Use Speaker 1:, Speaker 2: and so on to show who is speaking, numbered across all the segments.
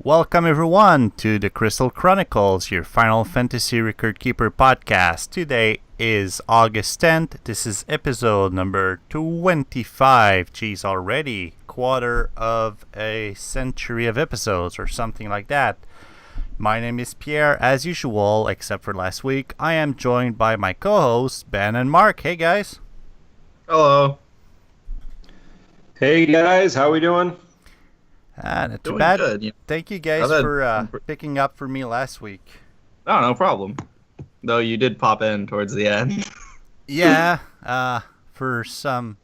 Speaker 1: Welcome everyone to the Crystal Chronicles, your Final Fantasy Record Keeper podcast. Today is August 10th. This is episode number 25. Geez, already quarter of a century of episodes or something like that. My name is Pierre, as usual, except for last week. I am joined by my co-hosts, Ben and Mark. Hey guys.
Speaker 2: Hello. Hey guys, how we doing?
Speaker 1: Not too
Speaker 2: Doing
Speaker 1: bad.
Speaker 2: good, yeah.
Speaker 1: Thank you guys for picking up for me last week.
Speaker 2: Oh, no problem. Though you did pop in towards the end.
Speaker 1: Yeah, for some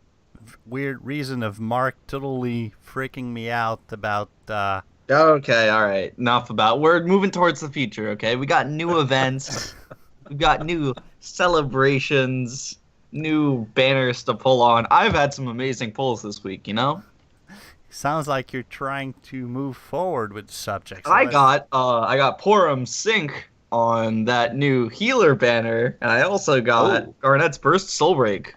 Speaker 1: weird reason of Mark totally freaking me out about...
Speaker 2: Okay, alright. Enough about... We're moving towards the future, okay? We got new events. We got new celebrations. New banners to pull on. I've had some amazing pulls this week, you know?
Speaker 1: Sounds like you're trying to move forward with the subject. So
Speaker 2: I got Porum Sync on that new healer banner, and I also got Garnet's Burst Soulbreak,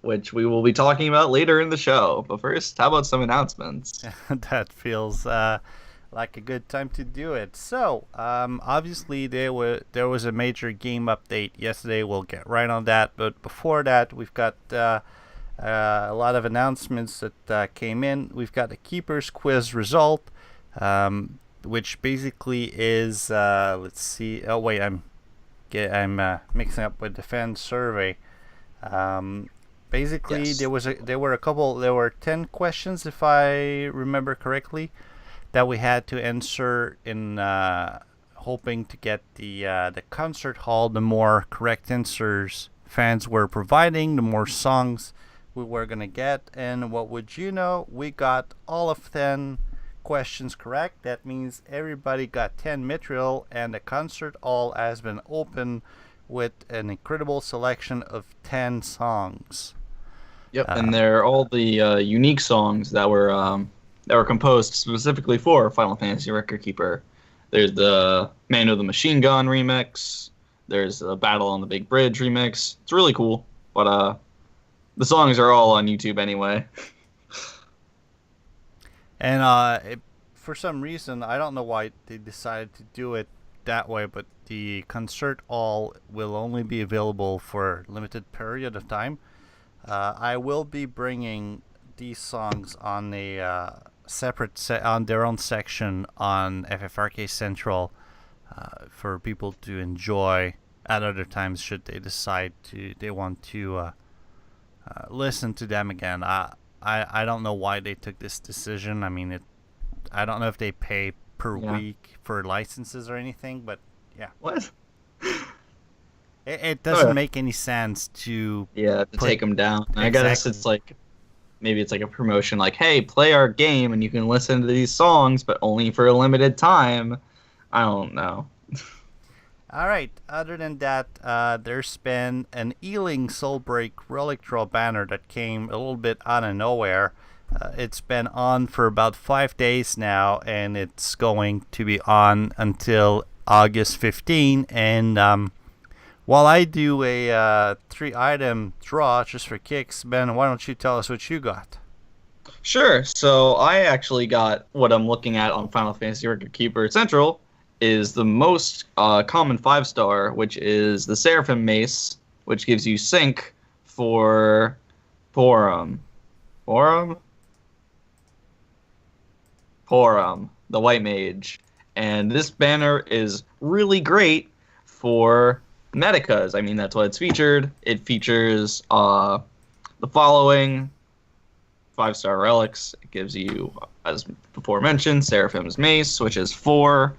Speaker 2: which we will be talking about later in the show. But first, how about some announcements?
Speaker 1: That feels like a good time to do it. So, obviously there was a major game update yesterday. We'll get right on that. But before that, we've got a lot of announcements that came in. We've got the Keeper's Quiz result, which basically is let's see. Oh wait, I'm mixing up with the fan survey. Basically,
Speaker 2: Yes.
Speaker 1: there were 10 questions, if I remember correctly, that we had to answer in hoping to get the concert hall. The more correct answers fans were providing, the more songs we were gonna get. And what would you know, we got all of 10 questions correct. That means everybody got 10 mithril, and the concert hall has been open with an incredible selection of 10 songs.
Speaker 2: Yep, and they're all the unique songs that were composed specifically for Final Fantasy Record Keeper. There's the Man of the Machine Gun remix. There's a Battle on the Big Bridge remix. It's really cool, but the songs are all on YouTube anyway.
Speaker 1: And for some reason, I don't know why they decided to do it that way, but the concert hall will only be available for a limited period of time. I will be bringing these songs on a separate on their own section on FFRK Central for people to enjoy at other times should they decide they want to listen to them again. I don't know why they took this decision. I mean, I don't know if they pay per week for licenses or anything, but yeah.
Speaker 2: What?
Speaker 1: It doesn't make any sense to
Speaker 2: take them down.
Speaker 1: Exactly.
Speaker 2: I guess it's like, maybe it's like a promotion, like, hey, play our game and you can listen to these songs, but only for a limited time. I don't know.
Speaker 1: All right. Other than that, there's been an Ealing Soulbreak Relic Draw banner that came a little bit out of nowhere. It's been on for about 5 days now, and it's going to be on until August 15. And while I do a 3-item draw just for kicks, Ben, why don't you tell us what you got?
Speaker 2: Sure. So I actually got what I'm looking at on Final Fantasy Record Keeper Central is the most common 5-star, which is the Seraphim Mace, which gives you sync for Porum, the White Mage. And this banner is really great for Medicas. I mean, that's what it's featured. It features the following 5-star relics. It gives you, as before mentioned, Seraphim's Mace, which is 4.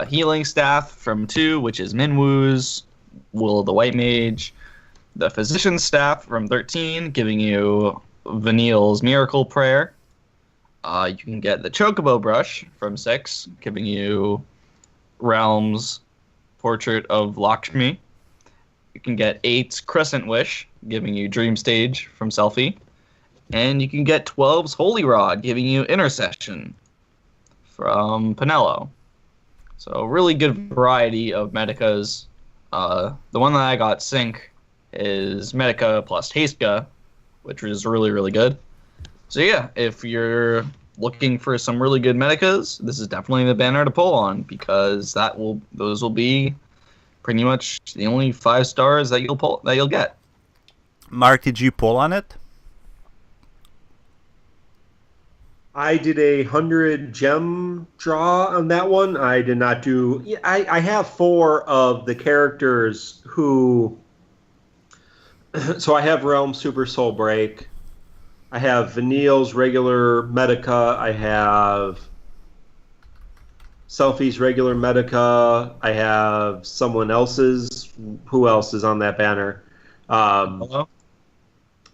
Speaker 2: Healing Staff from 2, which is Minwoo's Will of the White Mage. The Physician's Staff from 13, giving you Vanille's Miracle Prayer. You can get the Chocobo Brush from 6, giving you Realm's Portrait of Lakshmi. You can get 8's Crescent Wish, giving you Dream Stage from Selfie. And you can get 12's Holy Rod, giving you Intercession from Pinello. So a really good variety of Medicas. The one that I got sync is Medica plus Hasteca, which is really, really good. So yeah, if you're looking for some really good medicas, this is definitely the banner to pull on, because those will be pretty much the only 5 stars that you'll get.
Speaker 1: Mark, did you pull on it?
Speaker 3: I did a 100 gem draw on that one. I did not do. I have 4 of the characters who. So I have Realm Super Soul Break. I have Vanille's regular Medica. I have Selfie's regular Medica. I have someone else's. Who else is on that banner?
Speaker 2: Hello?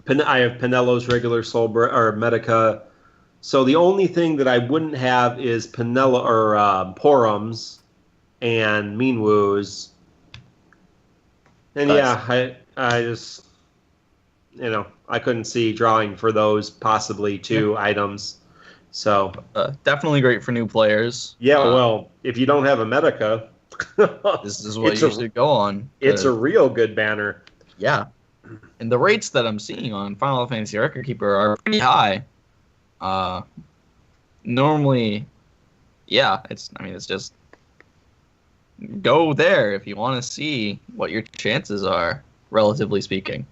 Speaker 3: I have Pinello's regular or Medica. So the only thing that I wouldn't have is Pinella or Porums and Meanwoos. And
Speaker 2: Nice.
Speaker 3: I just, I couldn't see drawing for those possibly 2 items. So
Speaker 2: Definitely great for new players.
Speaker 3: yeah, well, if you don't have a Medica,
Speaker 2: This is what you should go on.
Speaker 3: It's a real good banner.
Speaker 2: Yeah. And the rates that I'm seeing on Final Fantasy Record Keeper are pretty high. Normally, yeah, it's just go there if you want to see what your chances are, relatively speaking.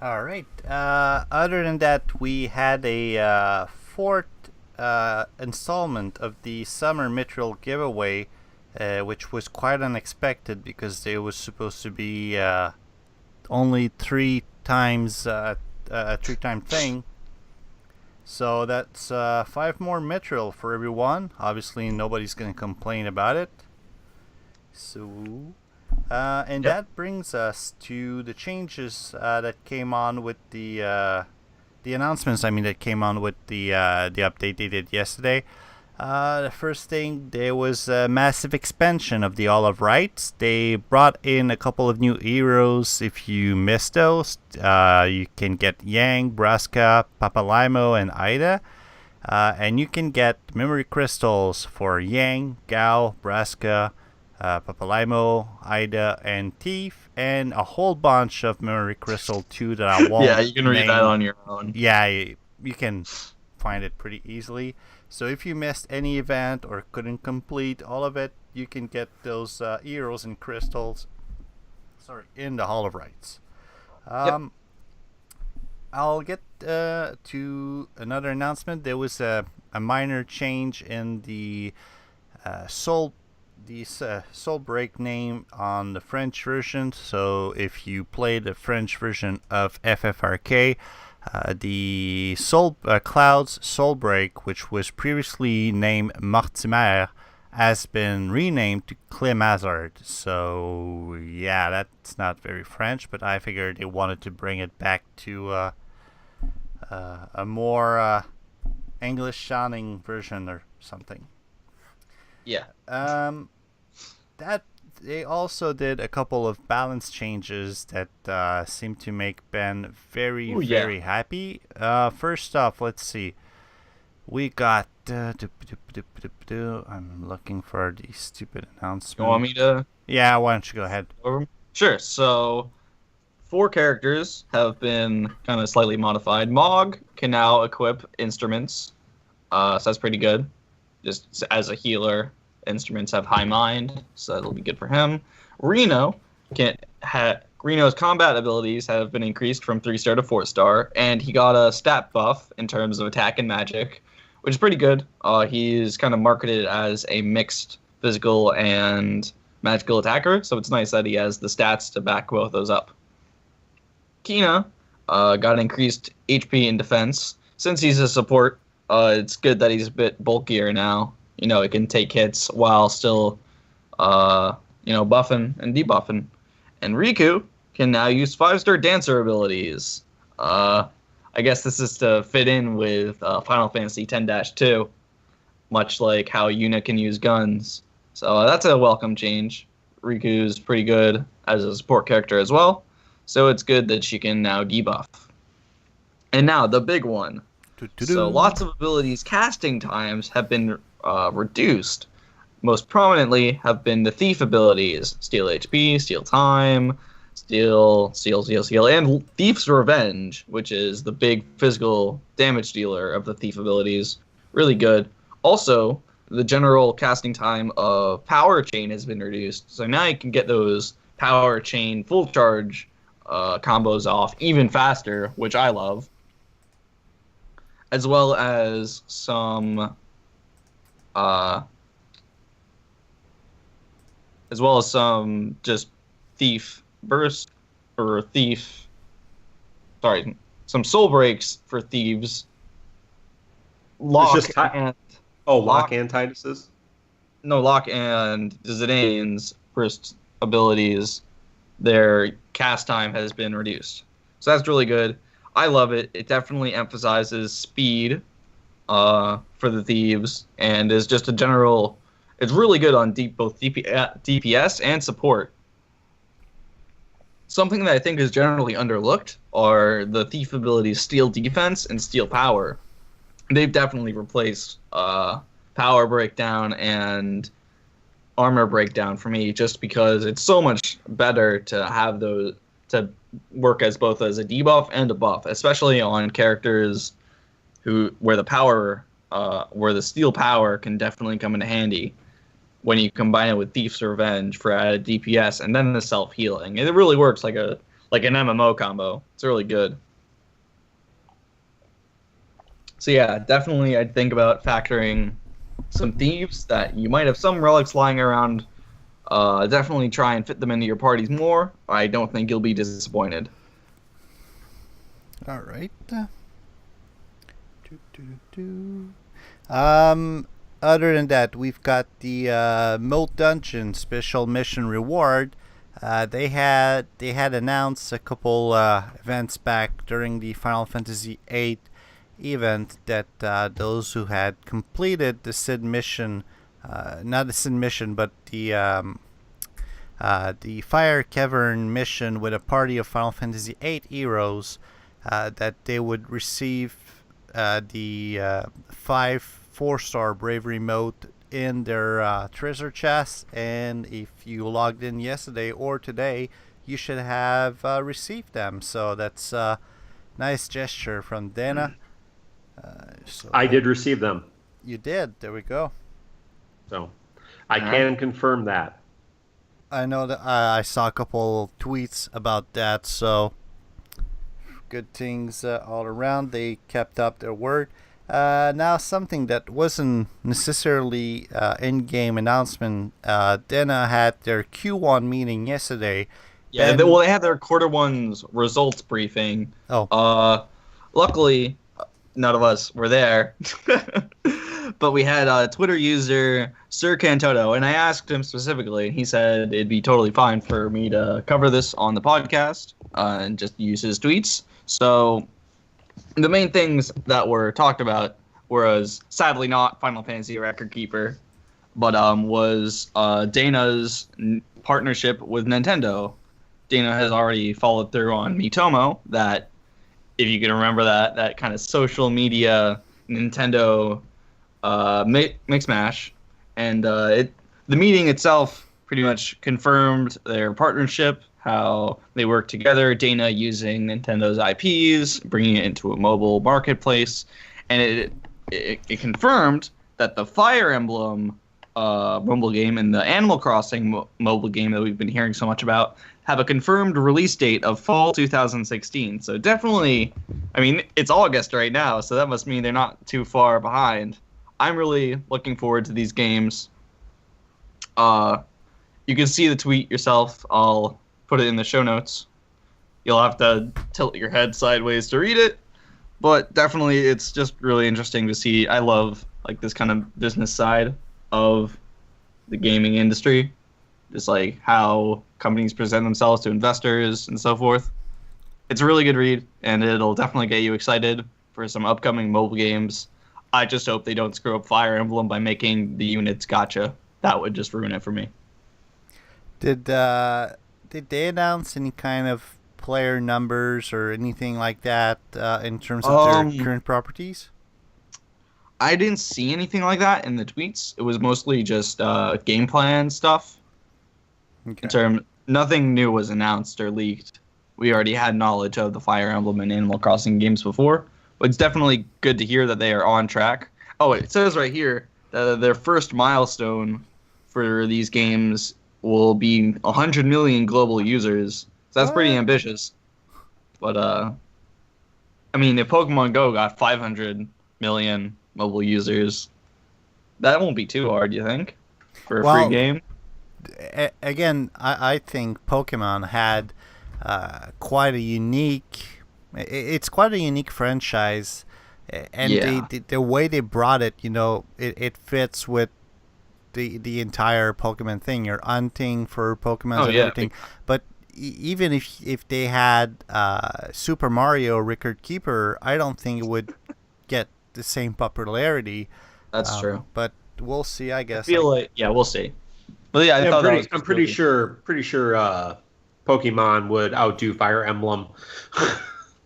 Speaker 1: All right. Other than that, we had a 4th installment of the Summer Mithril giveaway, which was quite unexpected because it was supposed to be only 3 times a 3-time thing. So that's 5 more Mithril for everyone. Obviously, nobody's going to complain about it. So, and that brings us to the changes that came on with the announcements. That came on with the update they did yesterday. The first thing, there was a massive expansion of the Hall of Rights. They brought in a couple of new heroes. If you missed those, you can get Yang, Braska, Papalaimo, and Ida. And you can get memory crystals for Yang, Gao, Braska, Papalaimo, Ida, and Thief, and a whole bunch of memory crystal too that I won't
Speaker 2: Yeah, you can read that on your own.
Speaker 1: Yeah, you can find it pretty easily. So if you missed any event or couldn't complete all of it, you can get those heroes and crystals in the Hall of Rights. I'll get to another announcement. There was a minor change in the Soul Break name on the French version. So if you play the French version of FFRK, the Cloud's Soul Break, which was previously named Mortimer, has been renamed to Clemazard. So yeah, that's not very French, but I figured they wanted to bring it back to a more English-sounding version or something.
Speaker 2: Yeah.
Speaker 1: That they also did a couple of balance changes that seem to make Ben very happy. First off, let's see. We got. I'm looking for the stupid announcement.
Speaker 2: You want me to?
Speaker 1: Yeah, why don't you go ahead?
Speaker 2: Sure. So, 4 characters have been kind of slightly modified. Mog can now equip instruments, so that's pretty good. Just as a healer, instruments have high mind, so that'll be good for him. Reno's combat abilities have been increased from 3-star to 4-star, and he got a stat buff in terms of attack and magic, which is pretty good. He's kind of marketed as a mixed physical and magical attacker, so it's nice that he has the stats to back both those up. Kina got increased HP and defense. Since he's a support, it's good that he's a bit bulkier now. He can take hits while still, buffing and debuffing. And Riku can now use 5-star dancer abilities. I guess this is to fit in with Final Fantasy X-2, much like how Yuna can use guns. So that's a welcome change. Riku's pretty good as a support character as well, so it's good that she can now debuff. And now the big one. So lots of abilities casting times have been reduced. Most prominently have been the thief abilities: steal HP, steal time, Steal, steal, steal, steal, and Thief's Revenge, which is the big physical damage dealer of the Thief abilities. Really good. Also, the general casting time of Power Chain has been reduced, so now you can get those Power Chain full charge combos off even faster, which I love. As well as some just Thief burst or Thief. Sorry, some soul breaks for thieves. Lock
Speaker 3: It's just
Speaker 2: and
Speaker 3: Lock and Titus's?
Speaker 2: no, Lock and Zidane's first abilities, their cast time has been reduced. So that's really good. I love it. It definitely emphasizes speed for the thieves and is just a general... It's really good on both DPS and support. Something that I think is generally underlooked are the thief abilities Steal Defense and Steal Power. They've definitely replaced Power Breakdown and Armor Breakdown for me, just because it's so much better to have those to work as both as a debuff and a buff, especially on characters where the Steal Power can definitely come into handy when you combine it with Thief's Revenge for added DPS and then the self-healing. It really works like an MMO combo. It's really good. So yeah, definitely I'd think about factoring some thieves that you might have some relics lying around. Definitely try and fit them into your parties more. I don't think you'll be disappointed.
Speaker 1: All right. Other than that, we've got the Moat Dungeon Special Mission Reward. They had announced a couple events back during the Final Fantasy VIII event that those who had completed the Cid mission, not the Cid mission, but the Fire Cavern mission with a party of Final Fantasy VIII heroes, that they would receive the 5 4-star bravery mode in their treasure chest, and if you logged in yesterday or today, you should have received them. So that's a nice gesture from DeNa.
Speaker 3: I did receive them.
Speaker 1: You did. There we go.
Speaker 3: So I can confirm that.
Speaker 1: I know that I saw a couple tweets about that, so good things all around. They kept up their word. Now, something that wasn't necessarily in-game announcement, DeNa had their Q1 meeting yesterday.
Speaker 2: Yeah, they had their Q1's results briefing.
Speaker 1: Oh.
Speaker 2: Luckily, none of us were there. But we had Twitter user Sir Cantoto, and I asked him specifically, and he said it'd be totally fine for me to cover this on the podcast and just use his tweets. So the main things that were talked about was sadly not Final Fantasy Record Keeper, but was DeNa's partnership with Nintendo. DeNa has already followed through on Miitomo, that, if you can remember that kind of social media Nintendo mix mash, and the meeting itself pretty much confirmed their partnership, how they work together, DeNa using Nintendo's IPs, bringing it into a mobile marketplace, and it confirmed that the Fire Emblem mobile game and the Animal Crossing mobile game that we've been hearing so much about have a confirmed release date of fall 2016. So definitely, I mean, it's August right now, so that must mean they're not too far behind. I'm really looking forward to these games. You can see the tweet yourself. I'll put it in the show notes. You'll have to tilt your head sideways to read it, but definitely it's just really interesting to see. I love like this kind of business side of the gaming industry, just like how companies present themselves to investors and so forth. It's a really good read, and it'll definitely get you excited for some upcoming mobile games. I just hope they don't screw up Fire Emblem by making the units gacha. That would just ruin it for me.
Speaker 1: Did they announce any kind of player numbers or anything like that in terms of their current properties?
Speaker 2: I didn't see anything like that in the tweets. It was mostly just game plan stuff.
Speaker 1: Okay.
Speaker 2: nothing new was announced or leaked. We already had knowledge of the Fire Emblem and Animal Crossing games before, but it's definitely good to hear that they are on track. Oh, it says right here that their first milestone for these games will be 100 million global users. So that's pretty ambitious. But I mean, if Pokemon Go got 500 million mobile users, that won't be too hard, you think, for a free game?
Speaker 1: Again, I think Pokemon had quite a unique. It's quite a unique franchise, and the way they brought it, it fits with the entire Pokemon thing. You're hunting for Pokemon and everything, but even if they had Super Mario Record Keeper, I don't think it would get the same popularity.
Speaker 2: That's true.
Speaker 1: But we'll see, I guess.
Speaker 2: I feel like we'll see. But yeah,
Speaker 3: I'm pretty sure Pokemon would outdo Fire Emblem.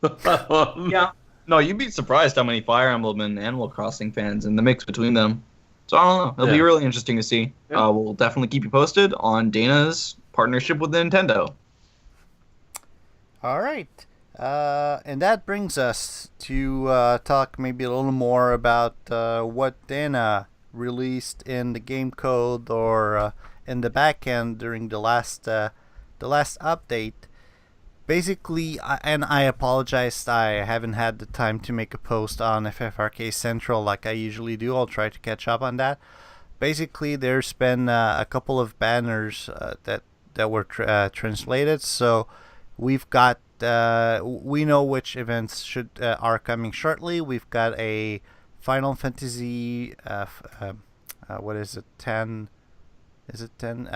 Speaker 2: Yeah. No, you'd be surprised how many Fire Emblem and Animal Crossing fans in the mix between them. So I don't know. It'll be really interesting to see. Yeah. We'll definitely keep you posted on DeNa's partnership with Nintendo.
Speaker 1: All right. And that brings us to talk maybe a little more about what DeNa released in the game code or in the backend during the last update. Basically, and I apologize, I haven't had the time to make a post on FFRK Central like I usually do. I'll try to catch up on that. Basically, there's been a couple of banners that were translated, so we've got we know which events are coming shortly. We've got a Final Fantasy what is it, 10? Is it 10?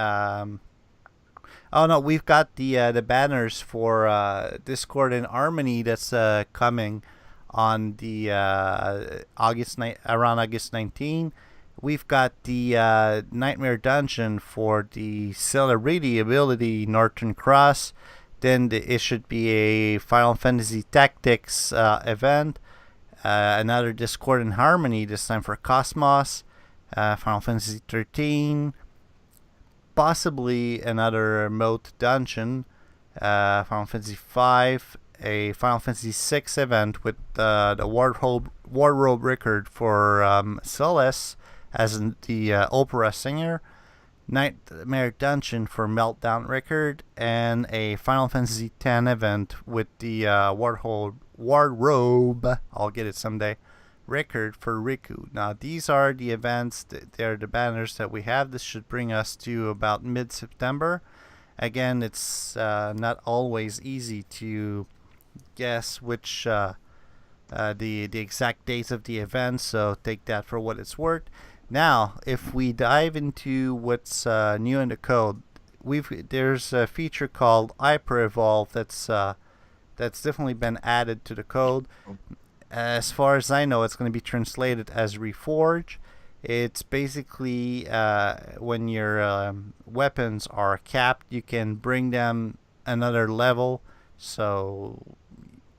Speaker 1: Oh no, we've got the banners for Discord and Harmony that's coming on the around August 19. We've got the Nightmare Dungeon for the Celerity ability Northern Cross. Then it should be a Final Fantasy Tactics event. Another Discord and Harmony, this time for Cosmos. Final Fantasy 13. Possibly another Moat Dungeon. Final Fantasy 5. A Final Fantasy 6 event with the Wardrobe record for Celeste as the opera singer. Nightmare Dungeon for Meltdown record, and a Final Fantasy X event with the Wardrobe, I'll get it someday, record for Riku. Now these are the events, they're the banners that we have. This should bring us to about mid-September. Again, it's not always easy to guess which the exact dates of the event, so take that for what it's worth. Now, if we dive into what's new in the code, there's a feature called Hyper Evolve that's definitely been added to the code. As far as I know, it's going to be translated as Reforge. It's basically when your weapons are capped, you can bring them another level. So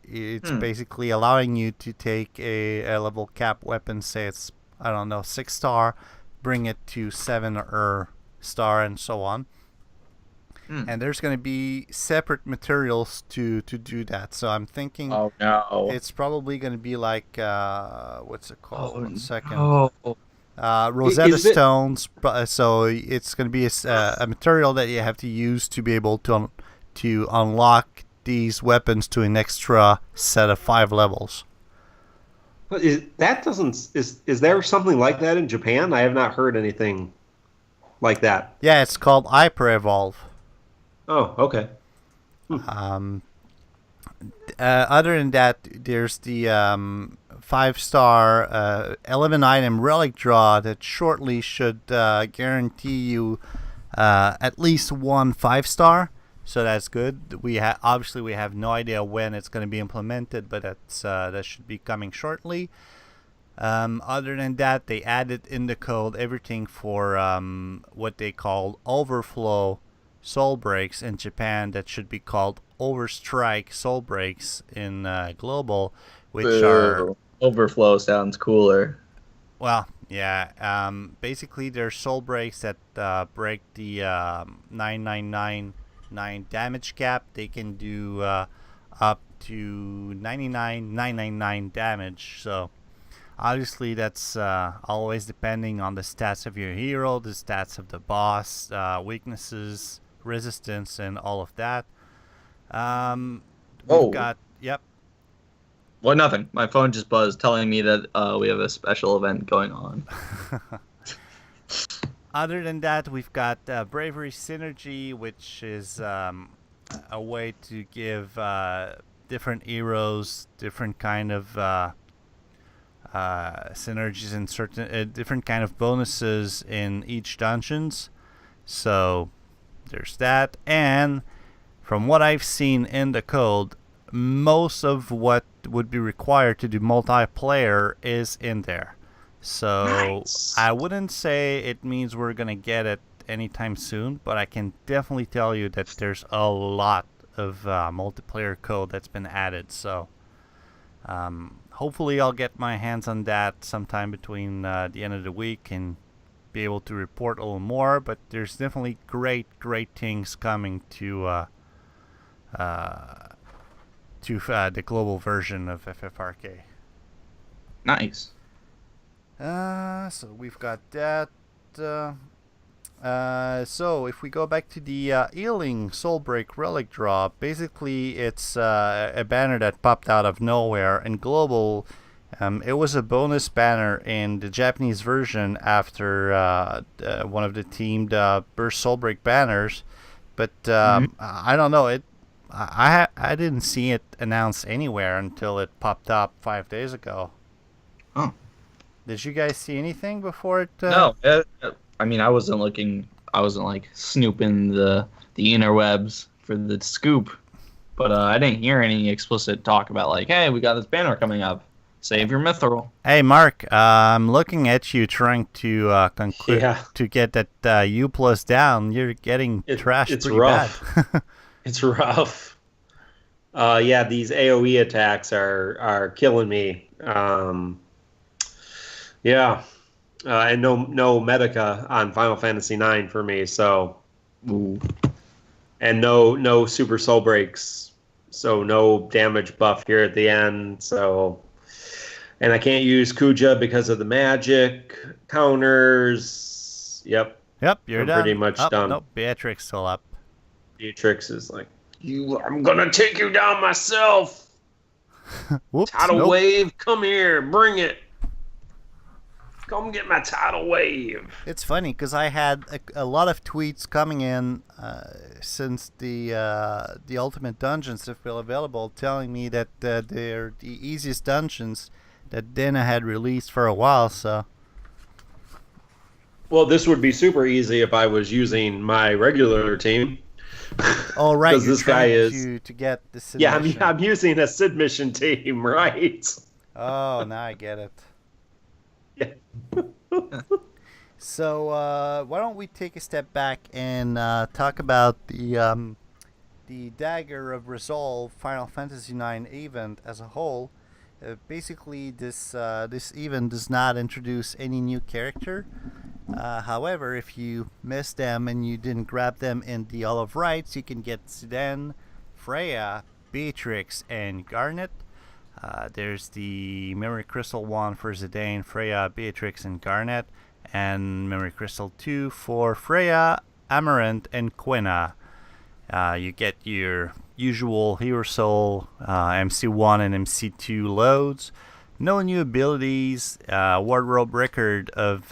Speaker 1: it's basically allowing you to take a level cap weapon, say it's 6 star, bring it to 7 or star, and so on. And there's going to be separate materials to do that. So I'm thinking it's probably going to be like what's it called? 1 second. Rosetta Stones. So it's going to be a material that you have to use to be able to unlock these weapons to an extra set of 5 levels.
Speaker 3: Is there something like that in Japan? I have not heard anything like that.
Speaker 1: Yeah, it's called Hyper Evolve.
Speaker 3: Oh, okay.
Speaker 1: Other than that, there's the 5-star 11-item relic draw that shortly should guarantee you at least 1 5-star. So that's good. We have no idea when it's going to be implemented, but that should be coming shortly. Other than that, they added in the code everything for what they call overflow soul breaks in Japan. That should be called overstrike soul breaks in global, which are
Speaker 2: overflow sounds cooler.
Speaker 1: Well, yeah. Basically, they're soul breaks that break the 999 9 damage cap. They can do up to 99,999 damage. So obviously that's always depending on the stats of your hero, the stats of the boss, weaknesses, resistance, and all of that. We've got, yep.
Speaker 2: Well, nothing. My phone just buzzed telling me that we have a special event going on.
Speaker 1: Other than that, we've got Bravery Synergy, which is a way to give different heroes different kind of synergies and certain different kind of bonuses in each dungeons. So there's that. And from what I've seen in the code, most of what would be required to do multiplayer is in there. So
Speaker 3: Nice.
Speaker 1: I wouldn't say it means we're going to get it anytime soon, but I can definitely tell you that there's a lot of multiplayer code that's been added. So hopefully I'll get my hands on that sometime between the end of the week and be able to report a little more. But there's definitely great things coming to the global version of FFRK.
Speaker 2: Nice.
Speaker 1: So we've got that. So if we go back to the Healing Soulbreak Relic draw, basically it's a banner that popped out of nowhere. In global, it was a bonus banner in the Japanese version after one of the teamed Burst Soulbreak banners. But I don't know, I didn't see it announced anywhere until it popped up 5 days ago.
Speaker 2: Oh.
Speaker 1: Did you guys see anything before it?
Speaker 2: No, I mean, I wasn't looking. I wasn't like snooping the interwebs for the scoop, but I didn't hear any explicit talk about like, hey, we got this banner coming up. Save your mithril.
Speaker 1: Hey, Mark, I'm looking at you trying to conclude to get that U plus down. You're getting trashed
Speaker 3: it's
Speaker 1: pretty
Speaker 3: rough.
Speaker 1: bad.
Speaker 3: It's rough. Yeah, these AoE attacks are killing me. Yeah, and no Medica on Final Fantasy IX for me. So, and no Super Soul Breaks. So no damage buff here at the end. So, and I can't use Kuja because of the magic counters. Yep,
Speaker 1: You're
Speaker 3: I'm
Speaker 1: done.
Speaker 3: pretty much done.
Speaker 1: Nope, Beatrix still up.
Speaker 3: Beatrix is like, I'm gonna take you down myself.
Speaker 1: Whoops,
Speaker 3: Tidal
Speaker 1: nope.
Speaker 3: wave, come here, bring it. Come get my tidal wave.
Speaker 1: It's funny because I had a lot of tweets coming in since the Ultimate Dungeons have been available, telling me that they're the easiest dungeons that DeNa had released for a while. So,
Speaker 3: Well, this would be super easy if I was using my regular team.
Speaker 1: all right,
Speaker 3: Because this guy is
Speaker 1: to get the Cid
Speaker 3: yeah.
Speaker 1: mission.
Speaker 3: I'm using a Cid mission team, right?
Speaker 1: Oh, now I get it.
Speaker 3: Yeah.
Speaker 1: So why don't we take a step back and talk about the Dagger of Resolve Final Fantasy IX event as a whole. Basically, this event does not introduce any new character. However, if you missed them and you didn't grab them in the All of Rights, you can get Zidane, Freya, Beatrix, and Garnet. There's the Memory Crystal 1 for Zidane, Freya, Beatrix, and Garnet, and Memory Crystal 2 for Freya, Amaranth, and Quina. You get your usual Hero Soul, MC1 and MC2 loads. No new abilities. Wardrobe record of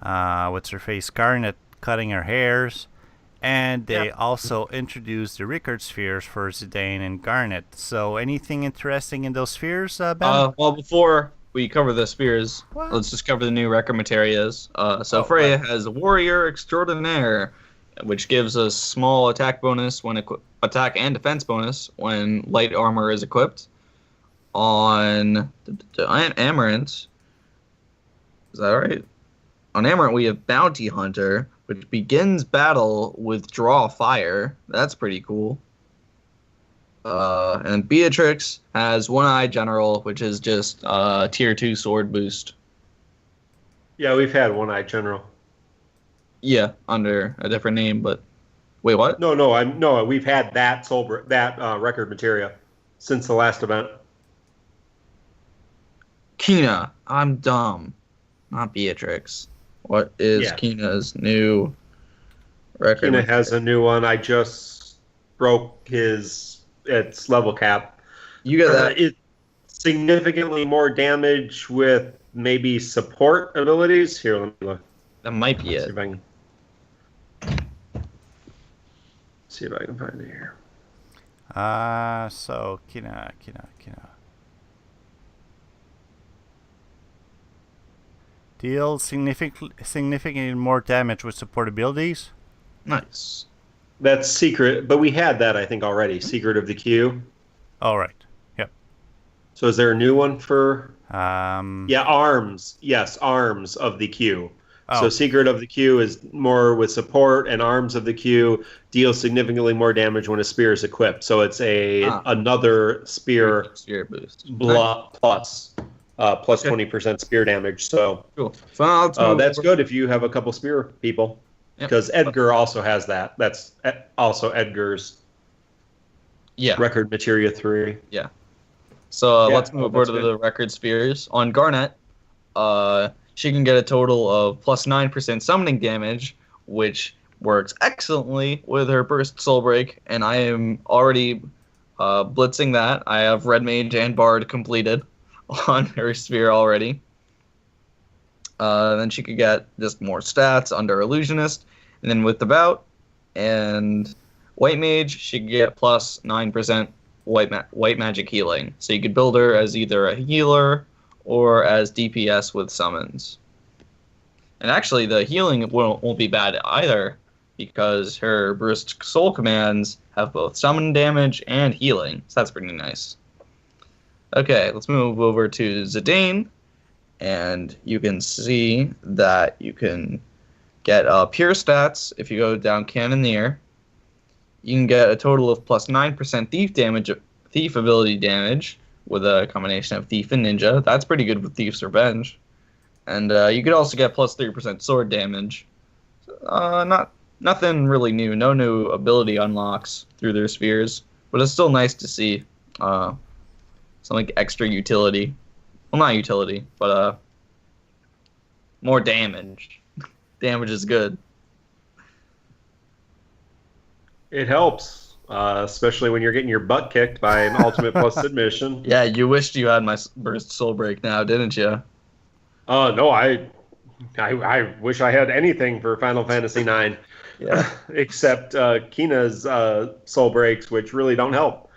Speaker 1: what's her face, Garnet cutting her hairs. And they also introduced the record spheres for Zidane and Garnet. So anything interesting in those spheres, Ben?
Speaker 2: Well, before we cover the spheres,
Speaker 1: What?
Speaker 2: let's just cover the new record materias. Freya
Speaker 1: right.
Speaker 2: has Warrior Extraordinaire, which gives a small attack bonus when attack and defense bonus when light armor is equipped. On Amaranth, is that right? On Amaranth, we have Bounty Hunter, which begins battle with Draw Fire. That's pretty cool. And Beatrix has One-Eye General, which is just tier 2 sword boost.
Speaker 3: Yeah, we've had One-Eye General.
Speaker 2: Yeah, under a different name, but Wait, what?
Speaker 3: No, we've had that record materia since the last event.
Speaker 2: Kina. I'm dumb. Not Beatrix. What is
Speaker 3: Yeah.
Speaker 2: Kina's new record?
Speaker 3: Kina has a new one. I just broke its level cap.
Speaker 2: You get that?
Speaker 3: It's significantly more damage with maybe support abilities. Here, let me look.
Speaker 2: That might be
Speaker 3: See
Speaker 2: it.
Speaker 3: if I can. See if I can find it here.
Speaker 1: So Kina. Deals significantly more damage with support abilities.
Speaker 2: Nice.
Speaker 3: That's secret, but we had that I think already. Secret of the Q.
Speaker 1: All right. Yep.
Speaker 3: So is there a new one for?
Speaker 1: Yeah,
Speaker 3: arms. Yes, arms of the Q.
Speaker 1: Oh.
Speaker 3: So Secret of the Q is more with support, and Arms of the Q deals significantly more damage when a spear is equipped. So it's another spear
Speaker 2: boost.
Speaker 3: plus 20% spear damage. So
Speaker 2: cool. So
Speaker 3: that's good if you have a couple spear people, because Edgar also has that. That's also Edgar's record materia 3.
Speaker 2: Yeah. So let's move over to the record spears. On Garnet, she can get a total of plus 9% summoning damage, which works excellently with her Burst Soul Break, and I am already blitzing that. I have Red Mage and Bard completed on her spear already. Then she could get just more stats under Illusionist, and then with the Bout and White Mage, she could get plus 9% white magic healing. So you could build her as either a healer or as DPS with summons. And actually, the healing won't be bad either, because her Burst Soul commands have both summon damage and healing. So that's pretty nice. Okay, let's move over to Zidane. And you can see that you can get pure stats if you go down Cannoneer. You can get a total of plus 9% thief ability damage, with a combination of Thief and Ninja. That's pretty good with Thief's Revenge. And you could also get plus 3% sword damage. Nothing really new. No new ability unlocks through their spears. But it's still nice to see some like extra utility. Well, not utility, but more damage. Damage is good.
Speaker 3: It helps, especially when you're getting your butt kicked by an Ultimate plus Cid Mission.
Speaker 2: Yeah, you wished you had my Burst Soul Break now, didn't you?
Speaker 3: No, I wish I had anything for Final Fantasy IX, except Kina's Soul Breaks, which really don't help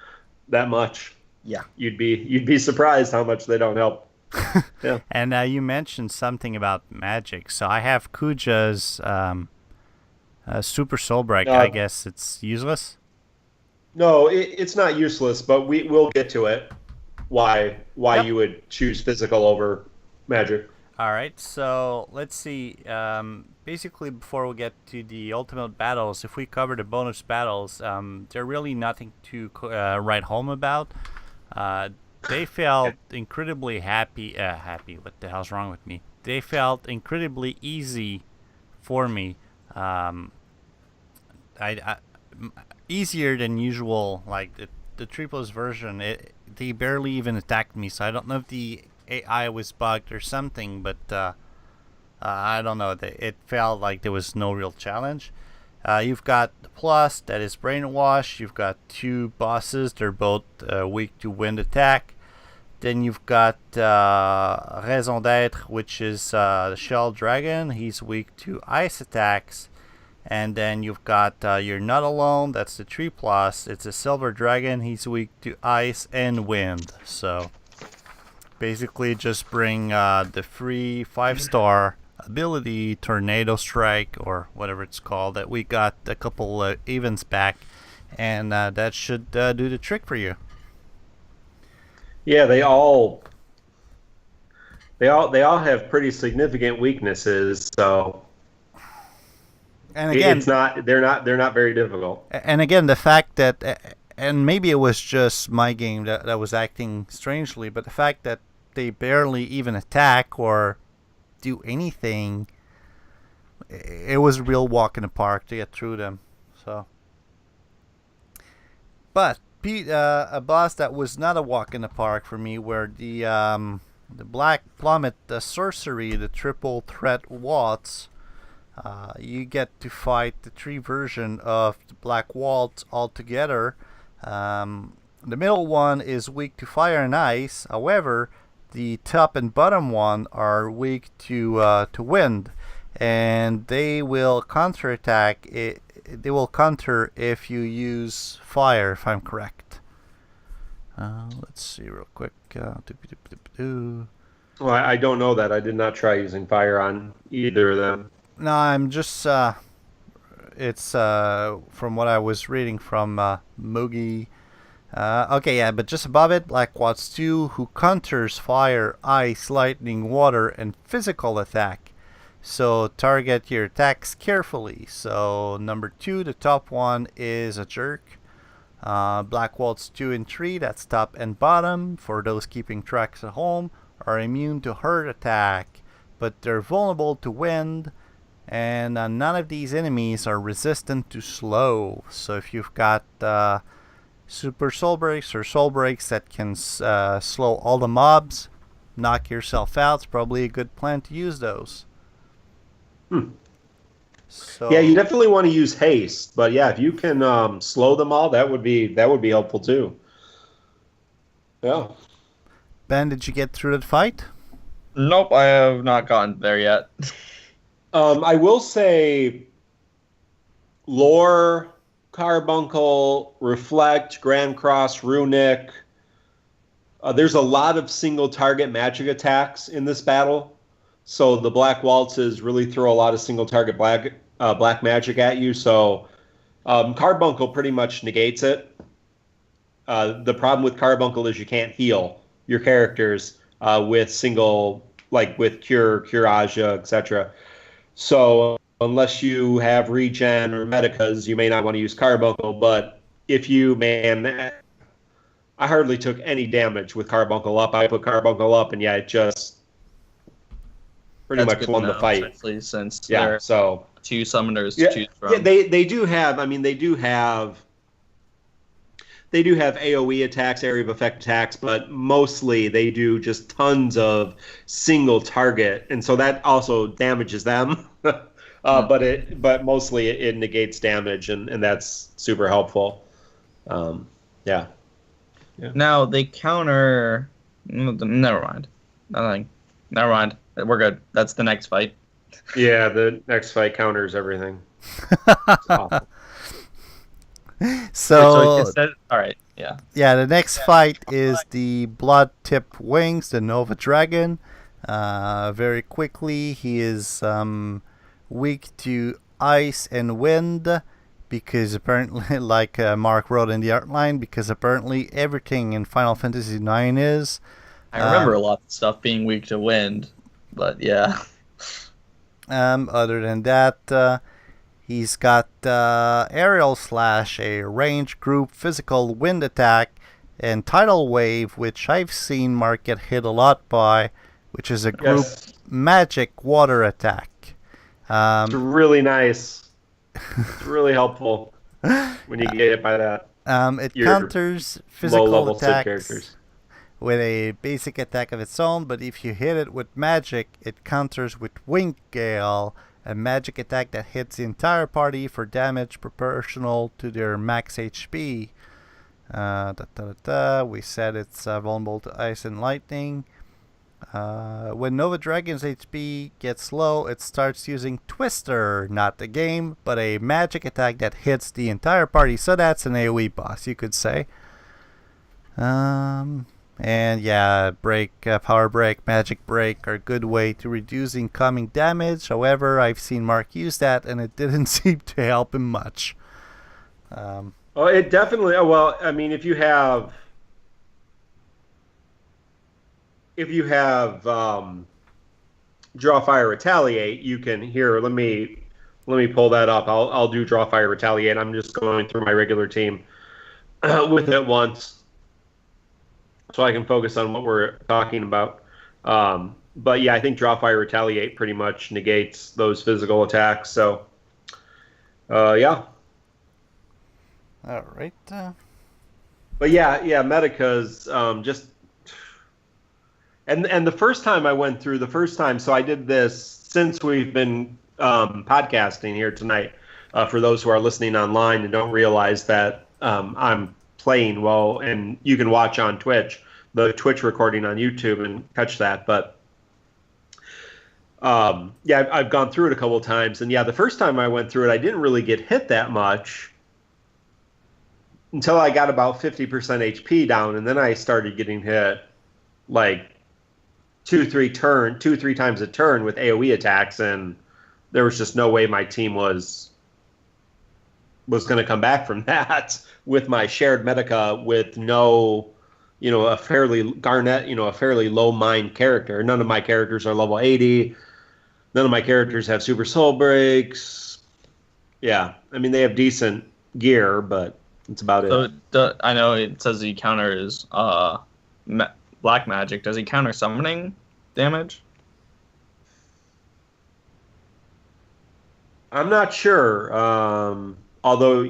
Speaker 3: that much.
Speaker 2: Yeah,
Speaker 3: you'd be surprised how much they don't help. Yeah.
Speaker 1: And you mentioned something about magic, so I have Kuja's Super Soul Break. I guess it's useless.
Speaker 3: No, it's not useless, but we'll get to it. Why you would choose physical over magic?
Speaker 1: All right, so let's see. Basically, before we get to the ultimate battles, if we cover the bonus battles, they're really nothing to write home about. They felt incredibly happy. What the hell's wrong with me? They felt incredibly easy for me. Easier than usual. Like the 3+ version, they barely even attacked me. So I don't know if the AI was bugged or something, but I don't know. It felt like there was no real challenge. You've got the plus, that is Brainwash. You've got 2 bosses. They're both weak to wind attack. Then you've got Raison d'être, which is the Shell Dragon. He's weak to ice attacks. And then you've got You're Not Alone. That's the 3+. It's a Silver Dragon. He's weak to ice and wind. So basically just bring the free 5-star ability Tornado Strike, or whatever it's called, that we got a couple events back, and that should do the trick for you.
Speaker 3: Yeah, they all have pretty significant weaknesses, so
Speaker 1: and again,
Speaker 3: they're not very difficult.
Speaker 1: And again, the fact that, and maybe it was just my game that was acting strangely, but the fact that they barely even attack or do anything, it was a real walk in the park to get through them. So But a boss that was not a walk in the park for me, where the Black Plummet, the sorcery, the triple threat Waltz. You get to fight the 3 version of the Black Waltz all together. The middle one is weak to fire and ice. However, the top and bottom one are weak to wind, and they will counterattack. They will counter if you use fire, if I'm correct. Let's see real quick.
Speaker 3: Well, I don't know that. I did not try using fire on either of them.
Speaker 1: No, I'm just. It's from what I was reading from Mugi. Okay, yeah, but just above it, Black Waltz 2, who counters fire, ice, lightning, water, and physical attack. So target your attacks carefully. So number 2, the top one, is a jerk. Black Waltz 2 and 3, that's top and bottom, for those keeping tracks at home, are immune to hurt attack, but they're vulnerable to wind. And none of these enemies are resistant to slow. So if you've got super soul breaks or soul breaks that can slow all the mobs, knock yourself out, it's probably a good plan to use those. So,
Speaker 3: yeah, you definitely want to use haste, but yeah, if you can slow them all, that would be helpful too. Yeah.
Speaker 1: Ben, did you get through that fight?
Speaker 2: Nope, I have not gotten there yet.
Speaker 3: I will say, Lore, Carbuncle, Reflect, Grand Cross, Runic. There's a lot of single target magic attacks in this battle, so the Black Waltzes really throw a lot of single target black magic at you. So Carbuncle pretty much negates it. The problem with Carbuncle is you can't heal your characters with single, like with Cure, Aja, etc. So unless you have regen or medicas, you may not want to use Carbuncle. But if you, I hardly took any damage with Carbuncle up. I put Carbuncle up, and yeah, it just pretty much won the fight.
Speaker 2: Especially since
Speaker 3: yeah,
Speaker 2: there are
Speaker 3: so
Speaker 2: 2 summoners to choose from.
Speaker 3: Yeah, they do have. I mean, they do have AoE attacks, area of effect attacks, but mostly they do just tons of single target, and so that also damages them. But mostly it negates damage, and that's super helpful. Yeah.
Speaker 2: Now they counter. Never mind. Nothing. Never mind. We're good. That's the next fight.
Speaker 3: Yeah, the next fight counters everything. It's awful.
Speaker 1: So
Speaker 2: instead, all right, yeah.
Speaker 1: Yeah, the next fight is the Blood-Tipped Wings, the Nova Dragon. Very quickly, he is weak to ice and wind, because apparently, like Mark wrote in the outline, because apparently everything in Final Fantasy IX is.
Speaker 2: I remember a lot of stuff being weak to wind, but yeah.
Speaker 1: Other than that, he's got Aerial Slash, a range group physical wind attack, and Tidal Wave, which I've seen Mark get hit a lot by, which is a group magic water attack.
Speaker 3: It's really nice. It's really helpful when you get hit by that.
Speaker 1: It counters physical attacks
Speaker 3: characters
Speaker 1: with a basic attack of its own, but if you hit it with magic, it counters with Wink Gale, a magic attack that hits the entire party for damage proportional to their max HP. We said it's vulnerable to ice and lightning. When Nova Dragon's HP gets low, it starts using Twister, not the game, but a magic attack that hits the entire party. So that's an AoE boss, you could say. And yeah, Power Break, Magic Break are a good way to reduce incoming damage. However, I've seen Mark use that, and it didn't seem to help him much.
Speaker 3: Well, it definitely. Well, I mean, if you have Draw Fire Retaliate, you can here. Let me pull that up. I'll do Draw Fire Retaliate. I'm just going through my regular team with it once, so I can focus on what we're talking about. But yeah, I think Draw Fire Retaliate pretty much negates those physical attacks. So, yeah.
Speaker 1: All right.
Speaker 3: But yeah, Medica's just and the first time I went through so I did this since we've been podcasting here tonight. For those who are listening online and don't realize that I'm playing well, and you can watch on Twitch the Twitch recording on YouTube and catch that. But yeah, I've gone through it a couple of times, and yeah, the first time I went through it, I didn't really get hit that much until I got about 50% HP down, and then I started getting hit like two, three times a turn with AoE attacks, and there was just no way my team was going to come back from that with my shared medica with no, a fairly Garnet, a fairly low mind character. None of my characters are level 80. None of my characters have super soul breaks. Yeah, I mean, they have decent gear, but that's about it.
Speaker 2: So I know it says he counters black magic. Does he counter summoning damage?
Speaker 3: I'm not sure. Although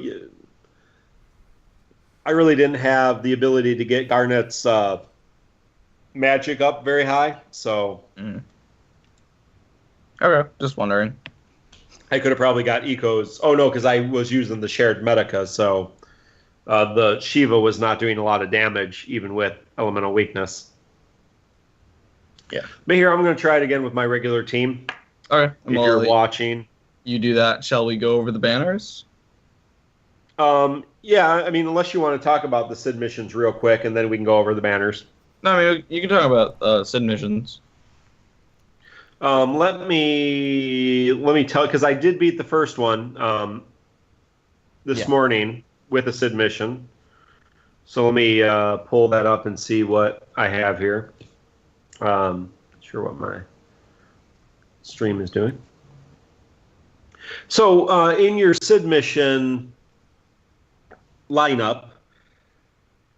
Speaker 3: I really didn't have the ability to get Garnet's magic up very high, so.
Speaker 2: Okay, just wondering.
Speaker 3: I could have probably got Eco's. Oh no, because I was using the shared medica, so the Shiva was not doing a lot of damage, even with elemental weakness.
Speaker 2: Yeah.
Speaker 3: But here, I'm going to try it again with my regular team.
Speaker 2: All right.
Speaker 3: If you're watching.
Speaker 2: You do that. Shall we go over the banners?
Speaker 3: Yeah, I mean, unless you want to talk about the Cid missions real quick, and then we can go over the banners.
Speaker 2: No, I mean, you can talk about Cid missions.
Speaker 3: Let me tell, because I did beat the first one this morning with a Cid mission. So let me pull that up and see what I have here. Not sure what my stream is doing. So in your Cid mission lineup,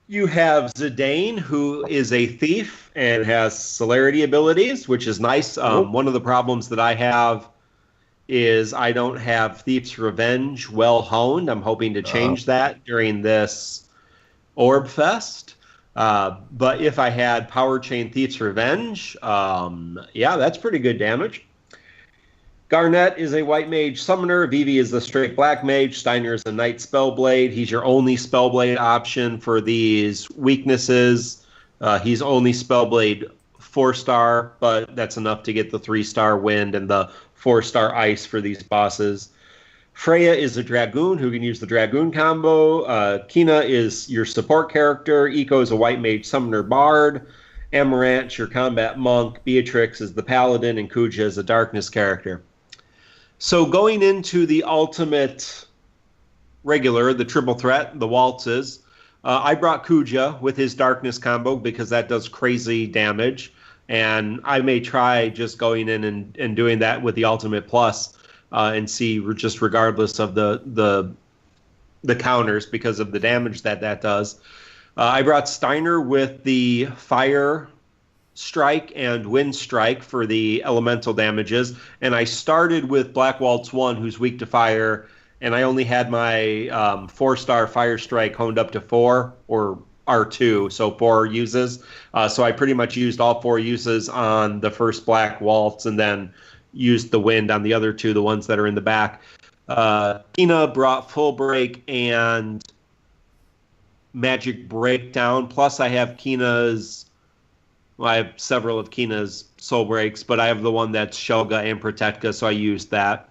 Speaker 3: you have Zidane, who is a thief and has celerity abilities, which is nice. One of the problems that I have is I don't have Thief's Revenge well honed. I'm hoping to change that during this Orb Fest. But if I had Power Chain Thief's Revenge, yeah, that's pretty good damage. Garnet is a white mage summoner. Vivi is the straight black mage. Steiner is a knight spellblade. He's your only spellblade option for these weaknesses. He's only spellblade 4-star, but that's enough to get the 3-star wind and the 4-star ice for these bosses. Freya is a dragoon who can use the dragoon combo. Kina is your support character. Eco is a white mage summoner bard. Amaranth, your combat monk. Beatrix is the paladin, and Kuja is a darkness character. So going into the ultimate regular, the triple threat, the waltzes, I brought Kuja with his darkness combo because that does crazy damage. And I may try just going in and doing that with the ultimate plus and see just regardless of the counters because of the damage that does. I brought Steiner with the fire strike and wind strike for the elemental damages, and I started with Black Waltz 1, who's weak to fire, and I only had my 4-star fire strike honed up to 4 or R2, so 4 uses. So I pretty much used all 4 uses on the first Black Waltz, and then used the wind on the other 2, the ones that are in the back. Kina brought full break and magic breakdown, plus I have I have several of Kina's soul breaks, but I have the one that's Shelga and Protectka, so I used that.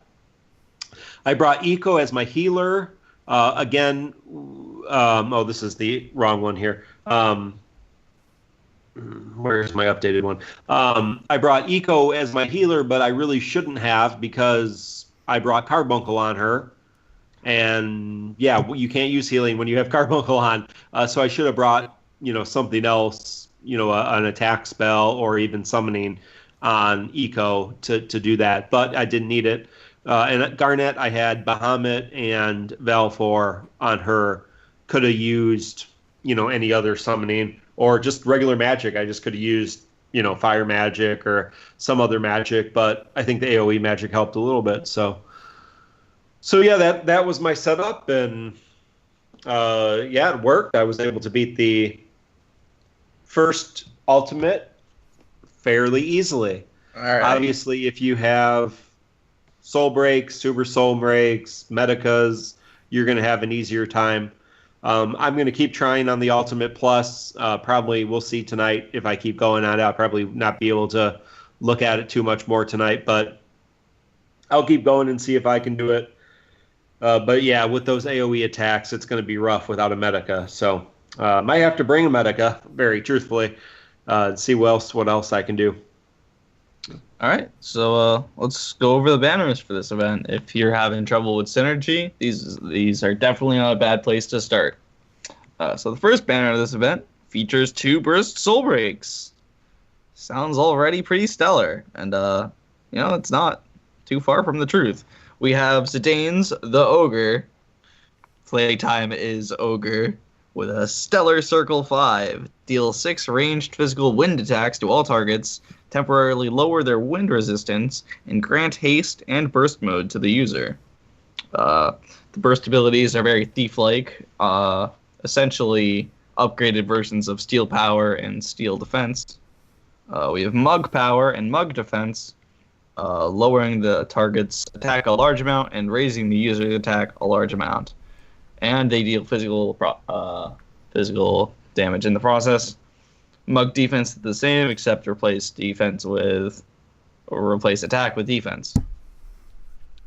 Speaker 3: I brought Eco as my healer. Again, this is the wrong one here. Where's my updated one? I brought Eco as my healer, but I really shouldn't have because I brought Carbuncle on her. And yeah, you can't use healing when you have Carbuncle on. So I should have brought, something else, an attack spell or even summoning on Eco to do that. But I didn't need it. And at Garnet, I had Bahamut and Valfor on her. Could have used, any other summoning or just regular magic. I just could have used, fire magic or some other magic. But I think the AoE magic helped a little bit. So yeah, that was my setup, and Yeah, it worked. I was able to beat the first ultimate fairly easily.
Speaker 2: All right.
Speaker 3: Obviously, if you have soul breaks, super soul breaks, medicas, you're going to have an easier time. I'm going to keep trying on the Ultimate Plus. Probably we'll see tonight if I keep going on it. I'll probably not be able to look at it too much more tonight, but I'll keep going and see if I can do it. But yeah, with those AoE attacks, it's going to be rough without a Medica. So might have to bring a Medica, very truthfully, and see what else I can do.
Speaker 2: All right, so let's go over the banners for this event. If you're having trouble with synergy, these are definitely not a bad place to start. So the first banner of this event features 2 burst soul breaks. Sounds already pretty stellar, and it's not too far from the truth. We have Zidane's the Ogre. Playtime is Ogre with a stellar Circle 5. Deal 6 ranged physical wind attacks to all targets, temporarily lower their wind resistance, and grant haste and burst mode to the user. The burst abilities are very thief-like, essentially upgraded versions of Steel Power and Steel Defense. We have Mug Power and Mug Defense, lowering the target's attack a large amount and raising the user's attack a large amount. And they deal physical damage in the process. Mug Defense is the same, except replace attack with defense.